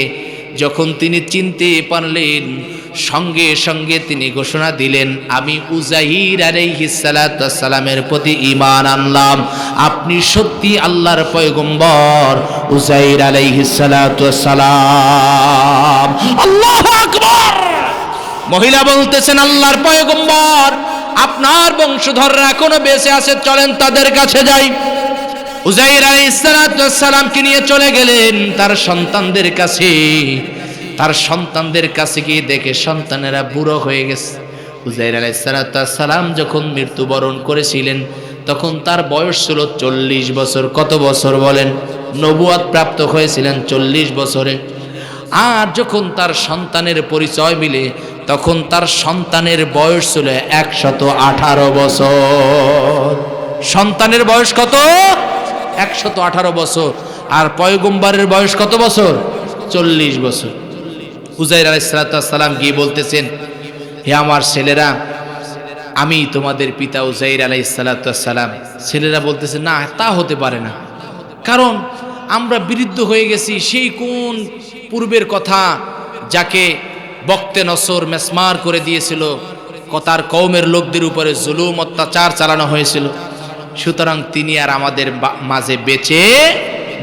যখন তিনি চিনতে পারলেন, সঙ্গে সঙ্গে তিনি ঘোষণা দিলেন, আমি উজাইর আলাইহিস সালাতু ওয়াস সালামের প্রতি ঈমান আনলাম, আপনি সত্যি আল্লাহর পয়গম্বর উজাইর আলাইহিস সালাতু ওয়াস সালাম। আল্লাহু আকবার। মহিলা বলতেছেন, আল্লাহর পয়গম্বর, আপনার বংশধররা এখনো বেঁচে আছে, চলেন তাদের কাছে যাই। উজাইর আলাইহিস সালাতু ওয়াস সালামকে নিয়ে চলে গেলেন তার সন্তানদের কাছে। তার সন্তানদের কাছে গিয়ে দেখে সন্তানেরা বুড়ো হয়ে গেছে। উজাইর আলাইহিস সালাতু ওয়াস সালাম যখন মৃত্যুবরণ করেছিলেন তখন তার বয়স ছিল 40 বছর। কত বছর বলেন? নবুয়ত প্রাপ্ত হয়েছিলেন 40 বছরে। আর যখন তার সন্তানের পরিচয় মিলে তখন তার সন্তানের বয়স ছিল 118 বছর। সন্তানের বয়স কত? 118 বছর। আর পয়গম্বরের বয়স কত বছর? 40 বছর। উজাইর আলাইহিস সালাতু ওয়াস সালাম গিয়ে বলতেছেন, হে আমার ছেলেরা, আমি তোমাদের পিতা উজাইর আলাইহিস সালাতু ওয়াস সালাম। ছেলেরা বলতেছে, না, তা হতে পারে না, কারণ আমরা বিরুদ্ধ হয়ে গেছি সেই কোন পূর্বের কথা যাকে বক্তে নসর মেসমার করে দিয়েছিল, তার কওমের লোকদের উপরে জুলুম অত্যাচার চালানো হয়েছিল, সুতরাং তিনি আর আমাদের মাঝে বেঁচে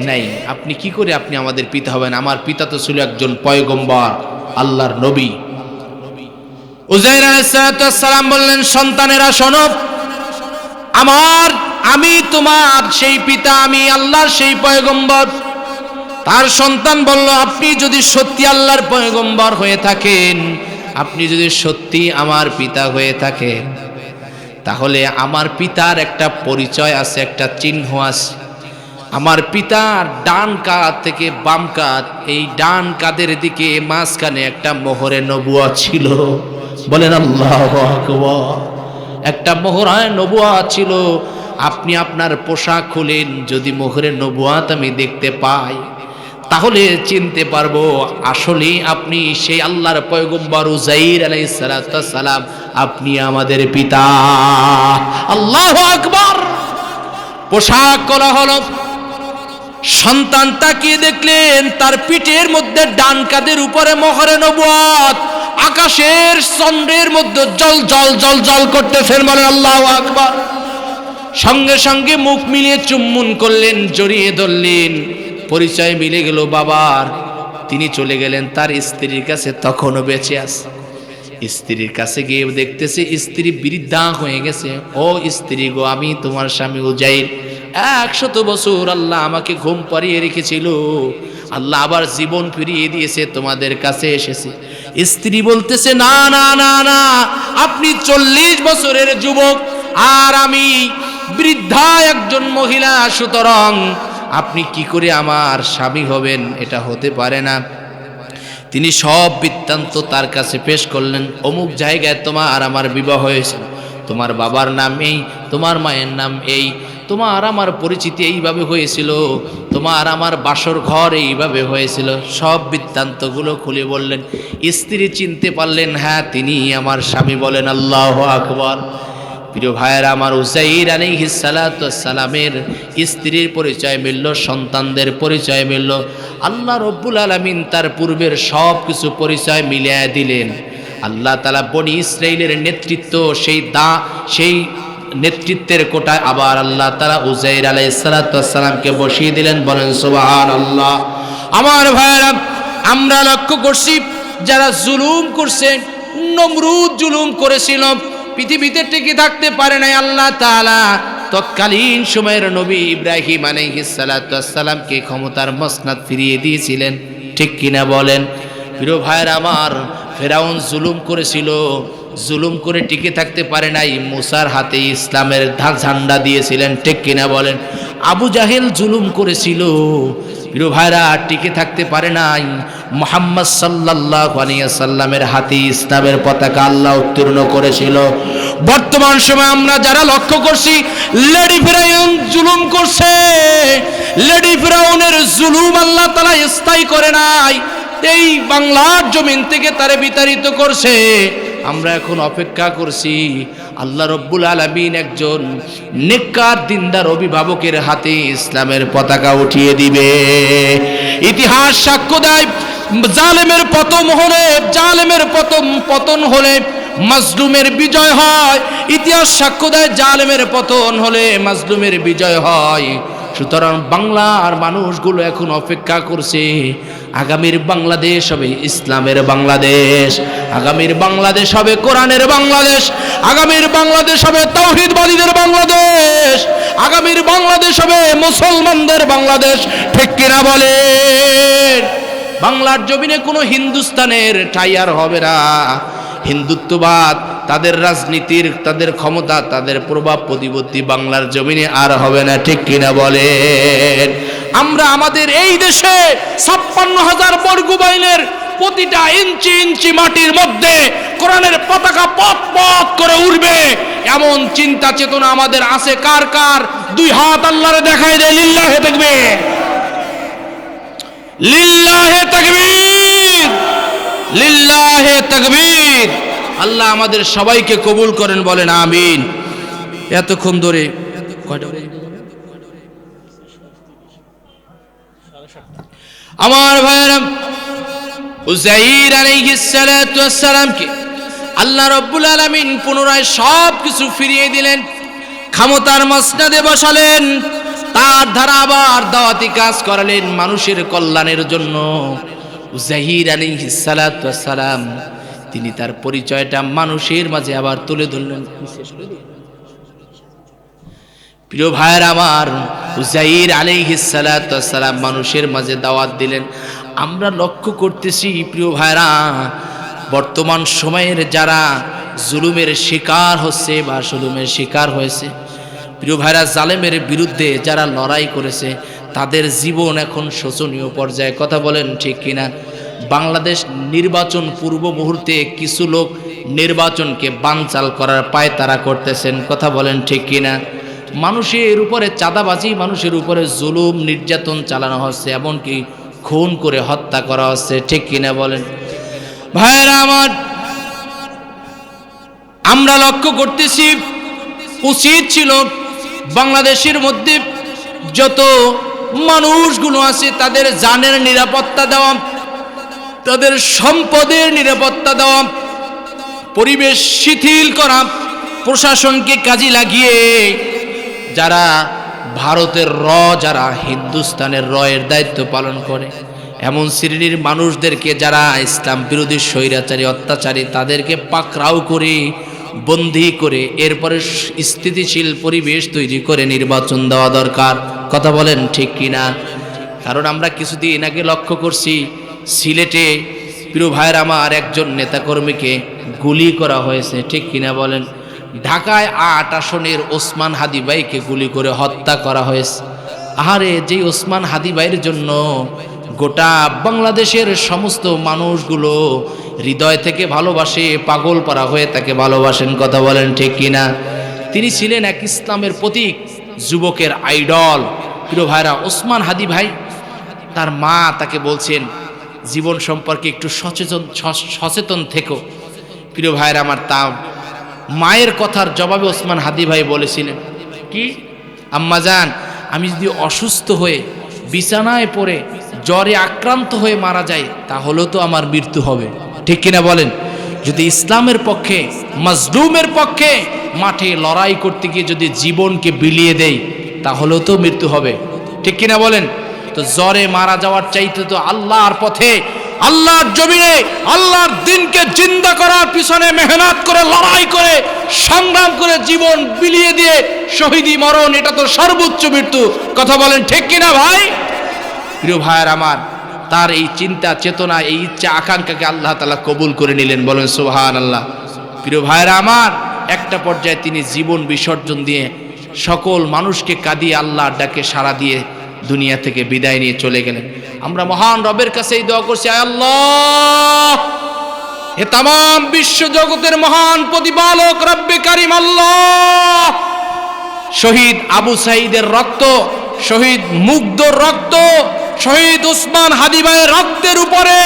নাই। আপনি কি করে আপনি আমাদের পিতা হবেন? আমার পিতা তো ছিল একজন পয়গম্বর, আল্লাহর নবী। উজাইর আলাইহিস সালাতু ওয়াস সালাম বললেন, সন্তানেরা শোনো, আমি তোমার সেই পিতা, আমি আল্লাহর সেই পয়গম্বর। তার সন্তান বলল, আপনি যদি সত্যি আল্লাহর পয়গম্বর হয়ে থাকেন, আপনি যদি সত্যি আমার পিতা হয়ে থাকেন, তাহলে আমার পিতার একটা পরিচয় আছে, একটা চিহ্ন আছে। আমার পিতার ডান কাঁধ থেকে বাম কাঁধ, এই ডান কাঁধের দিকে মাঝখানে একটা মোহরে নবুয়ত ছিল। বলেন আল্লাহু আকবার। একটা মোহরায় নবুয়ত ছিল। আপনি আপনার পোশাক খুলেন, যদি মোহরে নবুয়ত আমি দেখতে পাই তাহলে চিনতে পারবো আসলে আপনি সেই আল্লাহর পয়গম্বর উজাইর আলাইহিস সালাতু ওয়াস সালাম, আপনি আমাদের পিতা। আল্লাহু আকবার। পোশাক করা হলো। সন্তান তাকিয়ে দেখলেন তার পিঠের মধ্যে ডান কাঁধের উপরে মোহরে নবুয়ত, আকাশের চন্দ্রের মধ্যে জল জল জল জল করতেছেন। বলেন আল্লাহু আকবার। সঙ্গে সঙ্গে মুখ মিলিয়ে চুম্বন করলেন, জড়িয়ে ধরলেন। পরিচয় মিলে গেল বাবার। তিনি চলে গেলেন তার স্ত্রীর কাছে, তখনও বেঁচে আছে। স্ত্রীর কাছে গিয়ে দেখতেছে স্ত্রী বৃদ্ধা হয়ে গেছে। ও স্ত্রী গো, আমি তোমার স্বামী উজাইর, 100 বছর আল্লাহ আমাকে ঘুম পাড়িয়ে রেখেছিল, আল্লাহ আবার জীবন ফিরিয়ে দিয়েছে, তোমাদের কাছে এসেছে। স্ত্রী বলতেছে, না না না না, আপনি 40 বছরের যুবক আর আমি বৃদ্ধা একজন মহিলা, সুতরাং আপনি কি করে আমার স্বামী হবেন? এটা হতে পারে না। তিনি সব বৃত্তান্ত তার কাছে পেশ করলেন। অমুক জায়গায় তোমার আমার বিবাহ হয়েছিল, তোমার বাবার নাম এই, তোমার মায়ের নাম এই, তোমার আমার পরিচিতি এইভাবে হয়েছিল, তোমার আমার বাসর ঘর এইভাবে হয়েছিল। সব বৃত্তান্তগুলো খুলে বললেন। স্ত্রী চিনতে পারলেন, হ্যাঁ, তিনি আমার স্বামী। বলেন আল্লাহু আকবার। প্রিয় ভাইয়েরা আমার, উজাইর আলাইহিস সালাতু ওয়াস সালামের স্ত্রীর পরিচয় মিলল, সন্তানদের পরিচয় মিলল। আল্লাহ রব্বুল আলামিন তার পূর্বের সব কিছু পরিচয় মিলিয়ে দিলেন। আল্লাহ তাআলা বনি ইসরাইলের নেতৃত্ব, সেই নেতৃত্বের কোটায় আবার আল্লাহ তাআলা উজাইর আলাইহিস সালাতু ওয়াস সালামকে বসিয়ে দিলেন। বলেন সুবহানাল্লাহ। আমার ভাইয়েরা, আমরা লক্ষ্য করছি যারা জুলুম করছে, নমরুদ জুলুম করেছিল, পৃথিবীতে টিকে থাকতে পারে নাই, আল্লাহ তাআলা তৎকালীন সময়ের নবী ইব্রাহিম আলাইহিস সালাতু ওয়াস সালামকে ক্ষমতার মসনদ ফিরিয়ে দিয়েছিলেন। ঠিক কিনা বলেন? প্রিয় ভাইয়েরা আমার, ফেরাউন জুলুম করেছিল, জুলুম করে টিকে থাকতে পারে নাই, মুসার হাতে ইসলামের ঝান্ডা দিয়েছিলেন। ঠিক কিনা বলেন? আবু জাহেল জুলুম করেছিল, প্রিয় ভাইরা টিকে থাকতে পারে নাই, মুহাম্মদ সাল্লাল্লাহু আলাইহি ওয়াসাল্লামের হাতে ইসলামের পতাকা আল্লাহ উত্তীর্ণ করেছিল। বর্তমান সময় আমরা যারা লক্ষ্য করছি, লেডি ফিরাউন জুলুম করছে। লেডি ফিরাউনের জুলুম আল্লাহ তাআলা স্থায়ী করে নাই, এই বাংলার জমিন থেকে তারে বিতাড়িত করছে। আমরা এখন অপেক্ষা করছি আল্লাহ রব্বুল আলামিন একজন নেককার দিনদার অভিভাবকের হাতে ইসলামের পতাকা উঠিয়ে দিবে। ইতিহাস সাক্ষ্য দেয়, জালেমের পতন হলে মাজলুমের বিজয় হয়। ইতিহাস সাক্ষ্য দেয়, জালেমের পতন হলে মাজলুমের বিজয় হয়। সুতরাং বাংলার মানুষগুলো এখন অপেক্ষা করছে, আগামীর বাংলাদেশ হবে ইসলামের বাংলাদেশ, আগামীর বাংলাদেশ হবে কোরআনের বাংলাদেশ, আগামীর বাংলাদেশ হবে তাওহীদবাদীদের বাংলাদেশ, আগামীর বাংলাদেশ হবে মুসলমানদের বাংলাদেশ। ঠিক কিনা বলেন? বাংলার জমিনে কোনো হিন্দুস্তানের টাইয়ার হবে না। হিন্দুত্ববাদ, তাদের রাজনীতির, তাদের ক্ষমতা, তাদের প্রভাব প্রতিপত্তি বাংলার জমিনে আর হবে না। ঠিক কিনা বলেন? আমরা আমাদের এই দেশে ৫৬,০০০ বর্গ মাইলের প্রতিটা ইঞ্চি ইঞ্চি মাটির মধ্যে কোরআনের পতাকা পথ পথ করে উড়বে, এমন চিন্তা চেতনা আমাদের আছে। কার কার? দুই হাত আল্লাহরে দেখাই দেয়। লিল্লাহে তাকবীর, লিল্লাহে তাকবীর, লিল্লাহে তাকবীর। আল্লাহ আমাদের সবাইকে কবুল করেন, বলেন আমিন। এতক্ষণ ধরে আমার ভাইয়েরা, উযাইর আলাইহিস সালাতু ওয়াস সালামকে আল্লাহ রাব্বুল আলামিন পুনরায় সব কিছু ফিরিয়ে দিলেন, ক্ষমতার মসনদে বসালেন, তার দ্বারা আবার দাওয়াতি কাজ করালেন মানুষের কল্যাণের জন্য। উযাইর আলাইহিস সালাতু ওয়াস সালাম তিনি তার পরিচয়টা মানুষের মাঝে আবার তুলে ধরলেন। প্রিয় ভাইয়ের আমার, উযাইর আলাইহিস সালাতু ওয়াস সালাম মানুষের মাঝে দাওয়াত দিলেন। আমরা লক্ষ্য করতেছি প্রিয় ভাইরা, বর্তমান সময়ের যারা জুলুমের শিকার হচ্ছে বা জুলুমের শিকার হয়েছে, প্রিয় ভাইরা, জালেমের বিরুদ্ধে যারা লড়াই করেছে, তাদের জীবন এখন শোচনীয় পর্যায়ে। কথা বলেন ঠিক কিনা? বাংলাদেশ নির্বাচন পূর্ব মুহূর্তে কিছু লোক নির্বাচনকে বানচাল করার পায়তারা করতেছেন। কথা বলেন ঠিক কিনা? মানুষের উপরে চাঁদাবাজি, মানুষের উপরে জুলুম নির্যাতন চালানো হচ্ছে, এমনকি খুন করে হত্যা করা হচ্ছে। ঠিক কিনা বলেন? ভাইয়েরা আমার, আমরা লক্ষ্য করতেছি উচিত ছিল বাংলাদেশের মধ্যে যত মানুষগুলো আছে তাদের জানের নিরাপত্তা দেওয়া, তাদের সম্পদের নিরাপত্তা দেওয়া, পরিবেশ শিথিল করা, প্রশাসনকে কাজে লাগিয়ে যারা ভারতের যারা হিন্দুস্তানের এর দায়িত্ব পালন করে, এমন শ্রেণীর মানুষদেরকে যারা ইসলাম বিরোধী স্বৈরাচারী অত্যাচারী, তাদেরকে পাকড়াও করে বন্দী করে এরপরে স্থিতিশীল পরিবেশ তৈরি করে নির্বাচন দেওয়া দরকার। কথা বলেন ঠিক কিনা? কারণ আমরা কিছুদিন আগে লক্ষ্য করছি সিলেটে প্রিয় ভাইয়ের আমার একজন নেতাকর্মীকে গুলি করা হয়েছে। ঠিক কিনা বলেন? ঢাকায় ৮ আসনের ওসমান হাদি ভাইকে গুলি করে হত্যা করা হয়েছে। আহারে, যেই ওসমান হাদি ভাইয়ের জন্য গোটা বাংলাদেশের সমস্ত মানুষগুলো হৃদয় থেকে ভালোবাসে, পাগল পারা হয়ে তাকে ভালোবাসেন। কথা বলেন ঠিক কিনা? তিনি ছিলেন এক ইসলামের প্রতীক, যুবকের আইডল। প্রিয় ভাইরা, ওসমান হাদি ভাই, তার মা তাকে বলছেন জীবন সম্পর্কে একটু সচেতন থেকো। প্রিয় ভাইরা আমার, তা মায়ের কথার জবাবে ওসমান হাদি ভাই বলেছিলেন কি, আম্মাজান, আমি যদি অসুস্থ হয়ে বিছানায় পড়ে জ্বরে আক্রান্ত হয়ে মারা যাই, তাহলেও তো আমার মৃত্যু হবে। ঠিক কিনা বলেন? যদি ইসলামের পক্ষে, মাজলুমের পক্ষে মাঠে লড়াই করতে গিয়ে যদি জীবনকে বিলিয়ে দেই, তাহলেও তো মৃত্যু হবে। ঠিক কিনা বলেন? তো জ্বরে মারা যাওয়ার চাইতে তো আল্লাহর পথে, আল্লাহর জমিনে আল্লাহর দিনকে জিন্দা করার পিছনে মেহনত করে, লড়াই করে, সংগ্রাম করে জীবন বিলিয়ে দিয়ে শহীদি মরণ, এটা তো সর্বোচ্চ মৃত্যু। কথা বলেন ঠিক কিনা ভাই? প্রিয় ভাইয়ের আমার, তার এই চিন্তা চেতনা, এই ইচ্ছা আকাঙ্ক্ষাকে আল্লাহ তাআলা কবুল করে নিলেন। বলেন সুবহানাল্লাহ। প্রিয় ভাইয়ের আমার, একটা পর্যায়ে তিনি জীবন বিসর্জন দিয়ে সকল মানুষকে কাঁদিয়ে আল্লাহর ডাকে সাড়া দিয়ে দুনিয়া থেকে বিদায় নিয়ে চলে গেলেন। আমরা মহান রবের কাছে এই দোয়া করছি, আয় আল্লাহ, এ তামাম বিশ্ব জগতের মহান প্রতিপালক রব্বে কারিম আল্লাহ শহীদ আবু সাঈদের রক্ত, শহীদ মুগ্ধর রক্ত, শহীদ উসমান হাদি ভাইয়ের রক্তের উপরে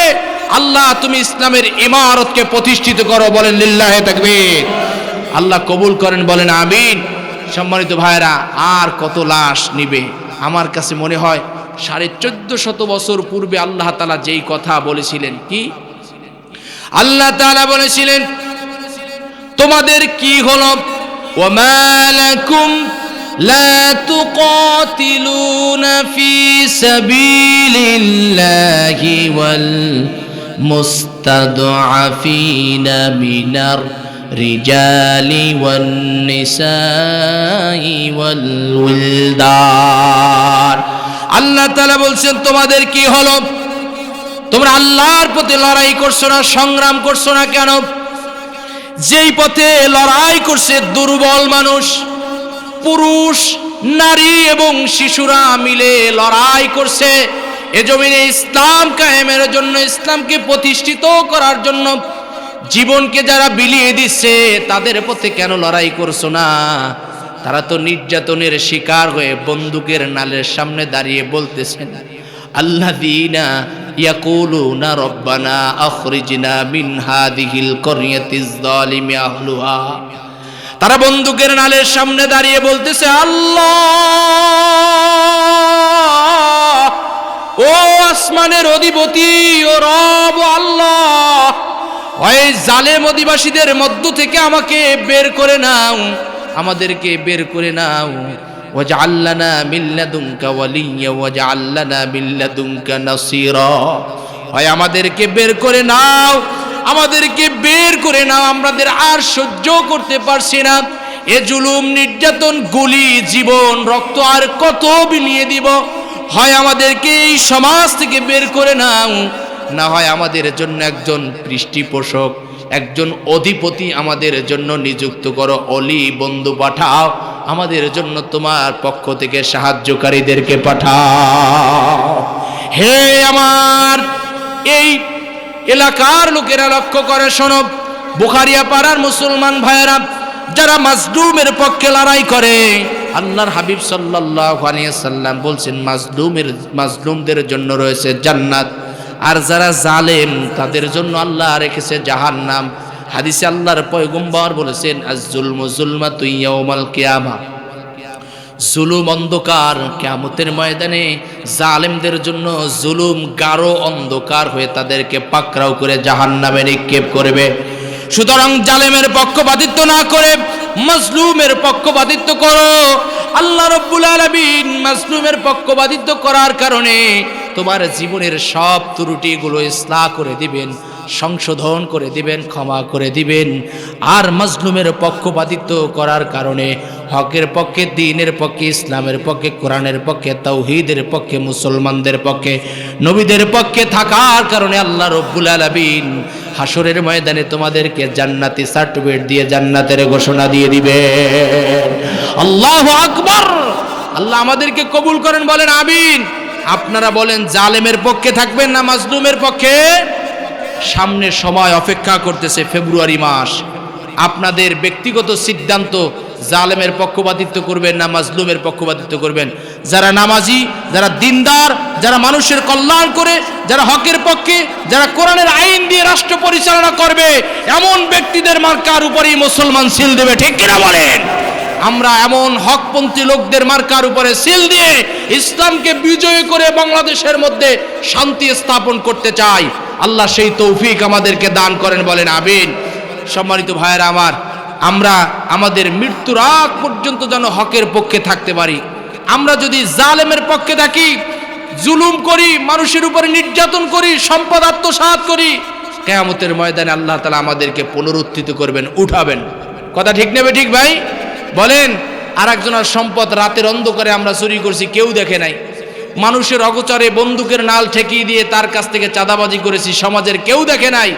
আল্লাহ তুমি ইসলামের ইমারতকে প্রতিষ্ঠিত করো, বলেন লিল্লাহে তাকবীর। আল্লাহ কবুল করেন, বলেন আমিন। সম্মানিত ভাইরা, আর কত লাশ নিবে? আমার কাছে মনে হয় 1450 বছর পূর্বে আল্লাহ তাআলা যেই কথা বলেছিলেন, কি আল্লাহ তাআলা বলেছিলেন, তোমাদের কি হলো, ওয়ামা লাকুম লা তুকাতিলুনা ফি সাবিলিল্লাহি ওয়াল মুস্তাদআফিনা মিনার রিজালি ওয়ান নিসাই ওয়াল উলদান। আল্লাহ তাআলা বলছেন, তোমাদের কি হলো? তোমরা আল্লাহর পথে লড়াই করছো না, সংগ্রাম করছো না কেন? যেই পথে লড়াই করছে দুর্বল মানুষ, পুরুষ, নারী এবং শিশুরা মিলে লড়াই করছে এ জমিনে ইসলাম কায়েমের জন্য, ইসলামকে প্রতিষ্ঠিত করার জন্য জীবনকে যারা বিলিয়ে দিচ্ছে, তাদের পথে কেন লড়াই করছো না? তারা তো নির্যাতনের শিকার হয়ে বন্দুকের নালের সামনে দাঁড়িয়ে বলতেছেন, আল্লাযীনা ইয়াকুলুনা রব্বানা আখরিজনা মিন হাযিহিল ক্বরিয়াতিজ যালিমি আহলুহা। তারা বন্দুকের নালের সামনে দাঁড়িয়ে বলতেছে, আল্লাহ, ও আসমানের অধিপতি, ও রব, ও আল্লাহ, ওই জালেম অধিবাসীদের মধ্য থেকে আমাকে বের করে নাও, আমাদেরকে বের করে নাও। ওয়াজআল লানা মিন লাদুনকা ওয়ালিয়্যা ওয়াজআল লানা মিন লাদুনকা নাসীরা। হয় আমাদেরকে বের করে নাও, আমাদেরকে বের করে নাও, আমাদের আর সহ্য করতে পারছি না এ জুলুম, নির্যাতন, গুলি, জীবন, রক্ত আর কত বিলিয়ে দিব। হয় আমাদেরকে এই সমাজ থেকে বের করে নাও, না হয় আমাদের জন্য একজন পৃষ্ঠপোষক, একজন অধিপতি আমাদের জন্য নিযুক্ত করো, অলি বন্ধু পাঠাও, আমাদের জন্য তোমার পক্ষ থেকে সাহায্যকারীদেরকে পাঠাও। হে আমার এই এলাকার লোকেরা, লক্ষ্য করে শোনো, বুখারিয়া পাড়ার মুসলমান ভাইয়েরা, যারা মাজলুমের পক্ষে লড়াই করে, আল্লাহর হাবিব সাল্লাল্লাহু আলাইহি ওয়াসাল্লাম বলছেন, মাজলুমদের জন্য রয়েছে জান্নাত, আর যারা জালেম তাদের জন্য আল্লাহ রেখেছে জাহান্নাম। হাদিসে আল্লাহর পয়গম্বর বলেছেন, আয-যুলমু যুলমাতু ইয়াউমাল কিয়ামা, জুলুম অন্ধকার, কিয়ামতের ময়দানে জালেমদের জন্য জুলুম গাঢ় অন্ধকার হয়ে তাদেরকে পাকড়াও করে জাহান্নামে নিক্ষেপ করবে। সুতরাং জালেমের পক্ষপাতিত্ব না করে মাজলুমের পক্ষপাতিত্ব করো। আল্লাহ রাব্বুল আলামিন মাজলুমের পক্ষপাতিত্ব করার কারণে তোমার জীবনের সব ত্রুটিগুলো ইসলাহ করে দিবেন, সংশোধন করে দিবেন, ক্ষমা করে দিবেন। আর মাজলুমের পক্ষপাতিত্ব করার কারণে হকের পক্ষে, দ্বীনের পক্ষে, ইসলামের পক্ষে, কোরআনের পক্ষে, তাওহীদের পক্ষে, মুসলমানদের পক্ষে, নবীদের পক্ষে থাকার কারণে আল্লাহ রাব্বুল আলামিন হাসরের ময়দানে তোমাদেরকে জান্নাতি সার্টিফিকেট দিয়ে জান্নাতের ঘোষণা দিয়ে দিবে। আল্লাহু আকবার। আল্লাহ আমাদেরকে কবুল করেন, বলেন আমিন। আপনারা বলেন, জালেমের পক্ষে থাকবেন না মাজলুমের পক্ষে? সামনে সময় অপেক্ষা করতেছে, ফেব্রুয়ারি মাস। আপনাদের ব্যক্তিগত সিদ্ধান্ত, জালেমের পক্ষপাতিত্ব করবেন না মাজলুমের পক্ষপাতিত্ব করবেন। যারা নামাজি, যারা দিনদার, যারা মানুষের কল্যাণ করে, যারা হকের পক্ষে, যারা কোরআনের আইন দিয়ে রাষ্ট্র পরিচালনা করবে, এমন ব্যক্তিদের মার্কার উপরেই মুসলমান সিল দেবে, ঠিক কিনা বলেন? আমরা এমন হকপন্থী লোকদের মার্কার উপরে সিল দিয়ে ইসলামকে বিজয় করে বাংলাদেশের মধ্যে শান্তি স্থাপন করতে চাই। আল্লাহ সেই তৌফিক আমাদেরকে দান করেন, বলেন আমিন। সম্মানিত ভাইয়েরা আমার, আমরা আমাদের মৃত্যুর আগ পর্যন্ত যেন হকের পক্ষে থাকতে পারি। আমরা যদি জালেমের পক্ষে থাকি, জুলুম করি, মানুষের উপরে নির্যাতন করি, সম্পদ আত্মসাৎ করি, কিয়ামতের ময়দানে আল্লাহ তাআলা আমাদেরকে পুনরুত্থিত করবেন, উঠাবেন। কথা ঠিক নেবে? ঠিক ভাই বলেন। আর একজনের সম্পদ রাতের অন্ধকারে আমরা চুরি করছি, কেউ দেখে নাই। মানুষের অগোচরে বন্দুকের নাল ঠেকিয়ে দিয়ে তার কাছ থেকে চাঁদাবাজি করেছি, সমাজের কেউ দেখে নাই।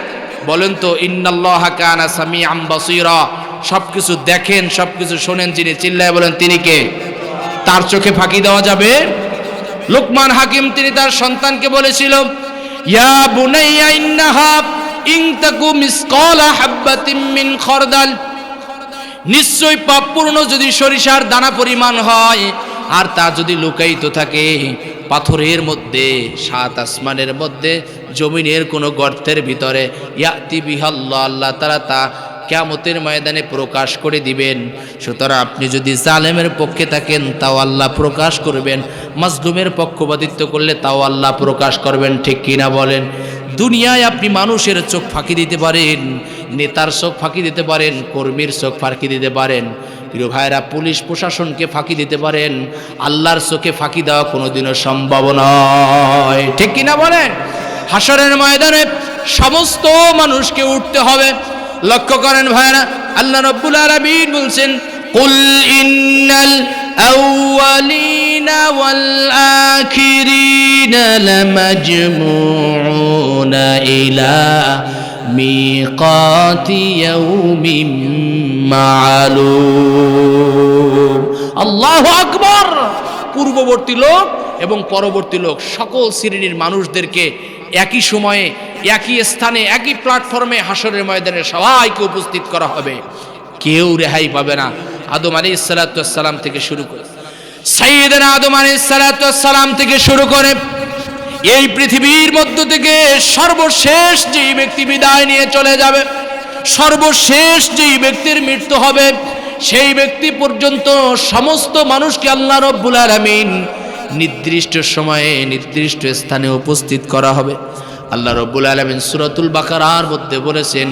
বলেন তো, ইন্নাল্লাহা কানা সামিআম বাসীরা, সবকিছু দেখেন, সবকিছু শোনেন যিনি, চিল্লায় বলেন তিনি কে? তার চোখে ফাঁকি দেওয়া যাবে? লোকমান হাকিম তিনি তার সন্তানকে বলেছিল, ইয়া বুনাইয়া ইন্নাহা ইন তাকু মিসকালা হাববাতিন মিন খারদাল, নিশ্চয় পাপপূর্ণ যদি সরিষার দানা পরিমাণ হয়, আর তা যদি লুকায়িত থাকে পাথরের মধ্যে, সাত আসমানের মধ্যে, জমিনের কোনো গর্তের ভিতরে, ইয়াতি বিহাল্লাহ, আল্লাহ তাআলা তা কিয়ামতের ময়দানে প্রকাশ করে দিবেন। সুতরাং আপনি যদি জালেমের পক্ষে থাকেন তাও আল্লাহ প্রকাশ করবেন, মাজলুমের পক্ষপাতিত্ব করলে তাও আল্লাহ প্রকাশ করবেন। ঠিক কিনা বলেন? দুনিয়ায় আপনি মানুষের চোখ ফাঁকি দিতে পারেন, নেতার চোখ ফাঁকি দিতে পারেন, কর্মীর চোখ ফাঁকি দিতে পারেন, প্রিয় ভাইরা পুলিশ প্রশাসনকে ফাঁকি দিতে পারেন, আল্লাহর চোখে ফাঁকি দেওয়া কোনোদিনও সম্ভব নয়। ঠিক কিনা বলেন? হাসরের ময়দানে সমস্ত মানুষকে উঠতে হবে। লক্ষ্য করেন ভাইরা, আল্লাহ রাব্বুল আলামিন বলছেন, কুল ইন্নাল আউয়ালিনা ওয়াল আখিরিনা লামাজমুউনা ইলা মিকাতি ইয়াউমিন মা'লুম। আল্লাহু আকবার। পূর্ববর্তী লোক এবং পরবর্তী লোক সকল শ্রেণীর মানুষদেরকে একই সময়ে, একই স্থানে, একই প্ল্যাটফর্মে হাসরের ময়দানে সবাইকে উপস্থিত করা হবে। কেউ রেহাই পাবে না। আদম আলাইহিস সালাতু ওয়াস সালাম থেকে শুরু করে, সাইয়েদনা আদম আলাইহিস সালাতু ওয়াস সালাম থেকে শুরু করে এই পৃথিবীর মধ্য থেকে সর্বশেষ যেই ব্যক্তি বিদায় নিয়ে চলে যাবে, সর্বশেষ যেই ব্যক্তির মৃত্যু হবে, সেই ব্যক্তি পর্যন্ত সমস্ত মানুষকে আল্লাহ রাব্বুল আলামিন নির্দিষ্ট সময়ে নির্দিষ্ট স্থানে উপস্থিত করা হবে। আল্লাহ রাব্বুল আলামিন সূরাতুল বাকারার মধ্যে বলেছেন,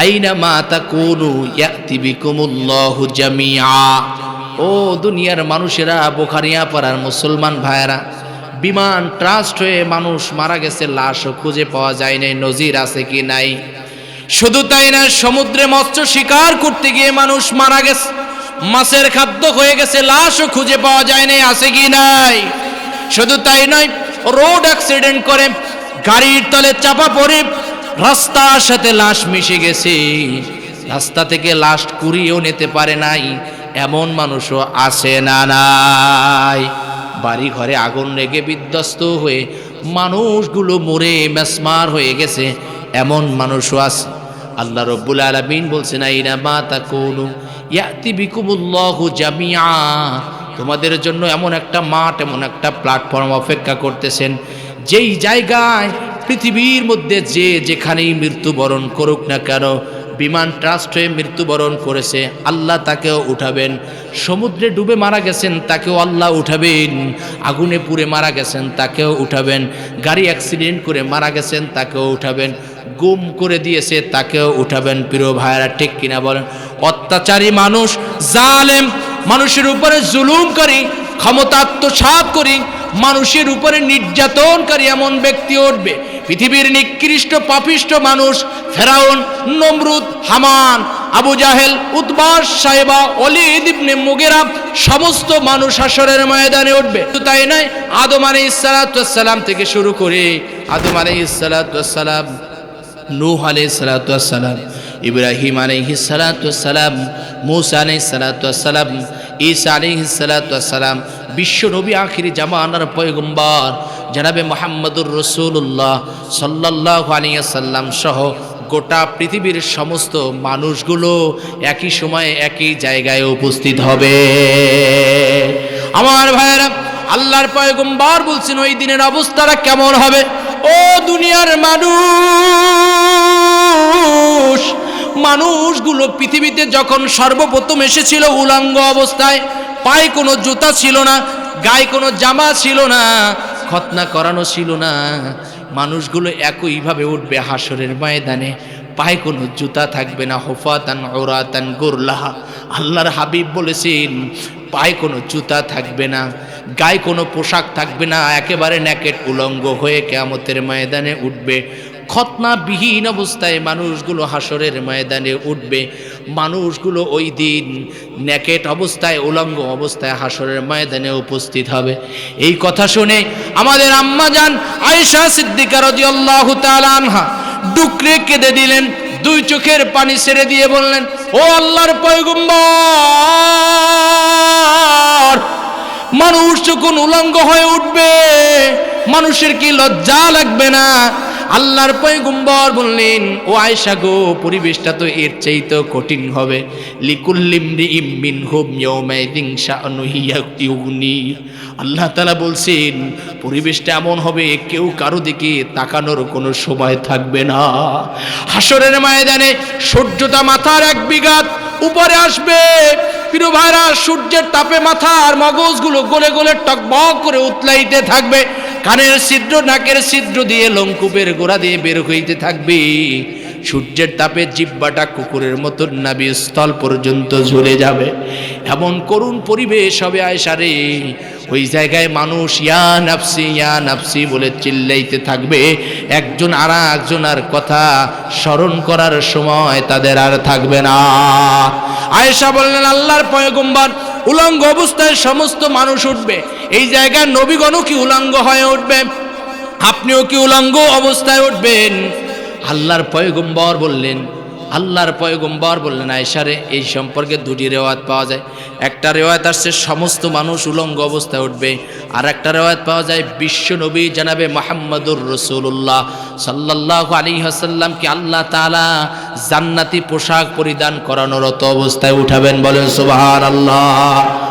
আইনা মা তাকুনু ইয়াতি বিকুমুল্লাহু জামিআ। ও দুনিয়ার মানুষেরা, বোখারিয়া পাড়ার মুসলমান ভাইয়েরা, বিমান ট্রাস্ট হয়ে মানুষ মারা গেছে, লাশও খুঁজে পাওয়া যায় নাই, নজির আছে কি নাই? শুধু তাই না, সমুদ্রে মৎস্য শিকার করতে গিয়ে মানুষ মারা গেছে, মাছের খাদ্য হয়ে গেছে, লাশও খুঁজে পাওয়া যায় নাই, আছে কি নাই? শুধু তাই নয়, রোড অ্যাক্সিডেন্ট করে গাড়ির তলে চাপা পড়ে রাস্তার সাথে লাশ মিশে গেছে, রাস্তা থেকে লাশ কুড়িয়েও নিতে পারে নাই, এমন মানুষও আছে না নাই? বাড়ি ঘরে আগুন লেগে বিধ্বস্ত হয়ে মানুষগুলো মরে মেসমার হয়ে গেছে, এমন মানুষও আছে। আল্লাহ রাব্বুল আলামিন বলছেন, আইনা মা তাকুনু ইয়াতি বিকুমুল্লাহু জামিআ। তোমাদের জন্য এমন একটা মাঠ, এমন একটা প্ল্যাটফর্ম অপেক্ষা করতেছেন, যেই জায়গায় পৃথিবীর মধ্যে যে যেখানেই মৃত্যুবরণ করুক না কেন, বিমান ট্রাস্ট হয়ে মৃত্যুবরণ করেছে, আল্লাহ তাকেও উঠাবেন। সমুদ্রে ডুবে মারা গেছেন, তাকেও আল্লাহ উঠাবেন। আগুনে পুড়ে মারা গেছেন, তাকেও উঠাবেন। গাড়ি অ্যাক্সিডেন্ট করে মারা গেছেন, তাকেও উঠাবেন। গুম করে দিয়েছে, তাকেও উঠাবেন। প্রিয় ভাইরা, ঠিক কিনা বলেন? অত্যাচারী মানুষ, জালেম, মানুষের উপরে জুলুমকারী, ক্ষমতা আত্মসাৎ করি, মানুষের উপরে নির্যাতনকারী এমন ব্যক্তি উঠবে। পৃথিবীর নিকৃষ্ট পাপিষ্ট মানুষ, ফেরাউন, নমরুদ, হামান, আবু জাহেল, উতবা, সাইবা, ওলীদ ইবনে মুগীরা, সমস্ত মানুষ হাসরের ময়দানে উঠবে। তো তাই নয়, আদম আলাইহিস সালাতু ওয়াস সালাম থেকে শুরু করে, আদম আলাইহিস সালাতু ওয়াস সালাম, নূহ আলাইহিস সালাতু ওয়াস সালাম, ইব্রাহিম আলাইহিস সালাতু ওয়াস সালাম, মূসা আলাইহিস সালাতু ওয়াস সালাম, ঈসা আলাইহিস সালাতু ওয়াস সালাম, বিশ্ব নবী আখিরি জামানার পয়গম্বর জনাবে মুহাম্মদুর রাসূলুল্লাহ সাল্লাল্লাহু আলাইহি ওয়াসাল্লাম সহ গোটা পৃথিবীর সমস্ত মানুষগুলো একই সময়ে একই জায়গায় উপস্থিত হবে। আমার ভাইয়েরা, আল্লাহর পয়গম্বর বলছেন, ওই দিনের অবস্থাটা কেমন হবে? ও দুনিয়ার মানুষ, মানুষগুলো পৃথিবীতে যখন সর্বপ্রথম এসেছিল উলঙ্গ অবস্থায়, পায়ে কোনো জুতা ছিল না, গায়ে কোনো জামা ছিল না, খতনা করানো ছিল না। মানুষগুলো একইভাবে উঠবে হাসরের ময়দানে, পায়ে কোনো জুতা থাকবে না, হুফাতান উরাতান গুরলাহা। আল্লাহর হাবিব বলেছেন, পায়ে কোনো জুতা থাকবে না, গায়ে কোনো পোশাক থাকবে না, একেবারে নেকেট উলঙ্গ হয়ে কিয়ামতের ময়দানে উঠবে। খতনাবিহীন অবস্থায় মানুষগুলো হাসরের ময়দানে উঠবে। মানুষগুলো ওই দিন নেকেট অবস্থায়, উলঙ্গ অবস্থায় হাসরের ময়দানে উপস্থিত হবে। এই কথা শুনে আমাদের আম্মা জান আয়েশা সিদ্দিকা রাদিয়াল্লাহু তাআলা আনহা ডুকরে কেঁদে দিলেন, দুই চোখের পানি ছেড়ে দিয়ে বললেন, ও আল্লাহর পয়গম্বর, মানুষ যখন উলঙ্গ হয়ে উঠবে, মানুষের কি লজ্জা লাগবে না? আল্লাহর পয়গম্বর বললেন, ও আয়েশা গো, পরিবেশটা তো এর চাইতে কঠিন হবে। লিকুল্লিম রিম মিনহুম ইয়াউমাইদিন শাআনুহু ইউগনি। আল্লাহ তাআলা বলছেন পরিবেশটা এমন হবে কেউ কারো দিকে তাকানোর কোনো সময় থাকবে না। হাসরের ময়দানে সূর্যটা মাথার 1 বিঘা উপরে আসবে। প্রিয় ভাইরা, সূর্যের তাপে মাথার মগজগুলো গলে গলে টকবক করে উতলাইতে থাকবে। কানের ছিদ্র, নাকের ছিদ্র দিয়ে, লোমকূপের গোড়া দিয়ে বের হইতে থাকবে। সূর্যের তাপে জিহ্বাটা কুকুরের মতো নাভি স্থল পর্যন্ত ঝরে যাবে। এমন করুণ পরিবেশ হবে আয়েশা রে। ওই জায়গায় মানুষ ইয়া নাফসি বলে চিল্লাইতে থাকবে। একজন আর একজনের কথা স্মরণ করার সময় তাদের আর থাকবে না। আয়েশা বললেন, আল্লাহর পয়গম্বর, উলঙ্গ অবস্থায় সমস্ত মানুষ উঠবে। এই জায়গায় নবীগণও কি উলঙ্গ হয়ে উঠবে? আপনিও কি উলঙ্গ অবস্থায় উঠবেন? আল্লাহর পয়গম্বর বললেন আয়েশা রে, এই সম্পর্কে 2টি রিওয়ায়াত পাওয়া যায়। একটা রিওয়ায়াত আসছে সমস্ত মানুষ উলঙ্গ অবস্থায় উঠবে, আর একটা রিওয়ায়াত পাওয়া যায় বিশ্ব নবী জনাবে মুহাম্মদুর রাসূলুল্লাহ সাল্লাল্লাহু আলাইহি ওয়াসাল্লামকে আল্লাহ তাআলা জান্নাতি পোশাক পরিধান করানোরত অবস্থায় উঠাবেন। বলেন সুবহানাল্লাহ।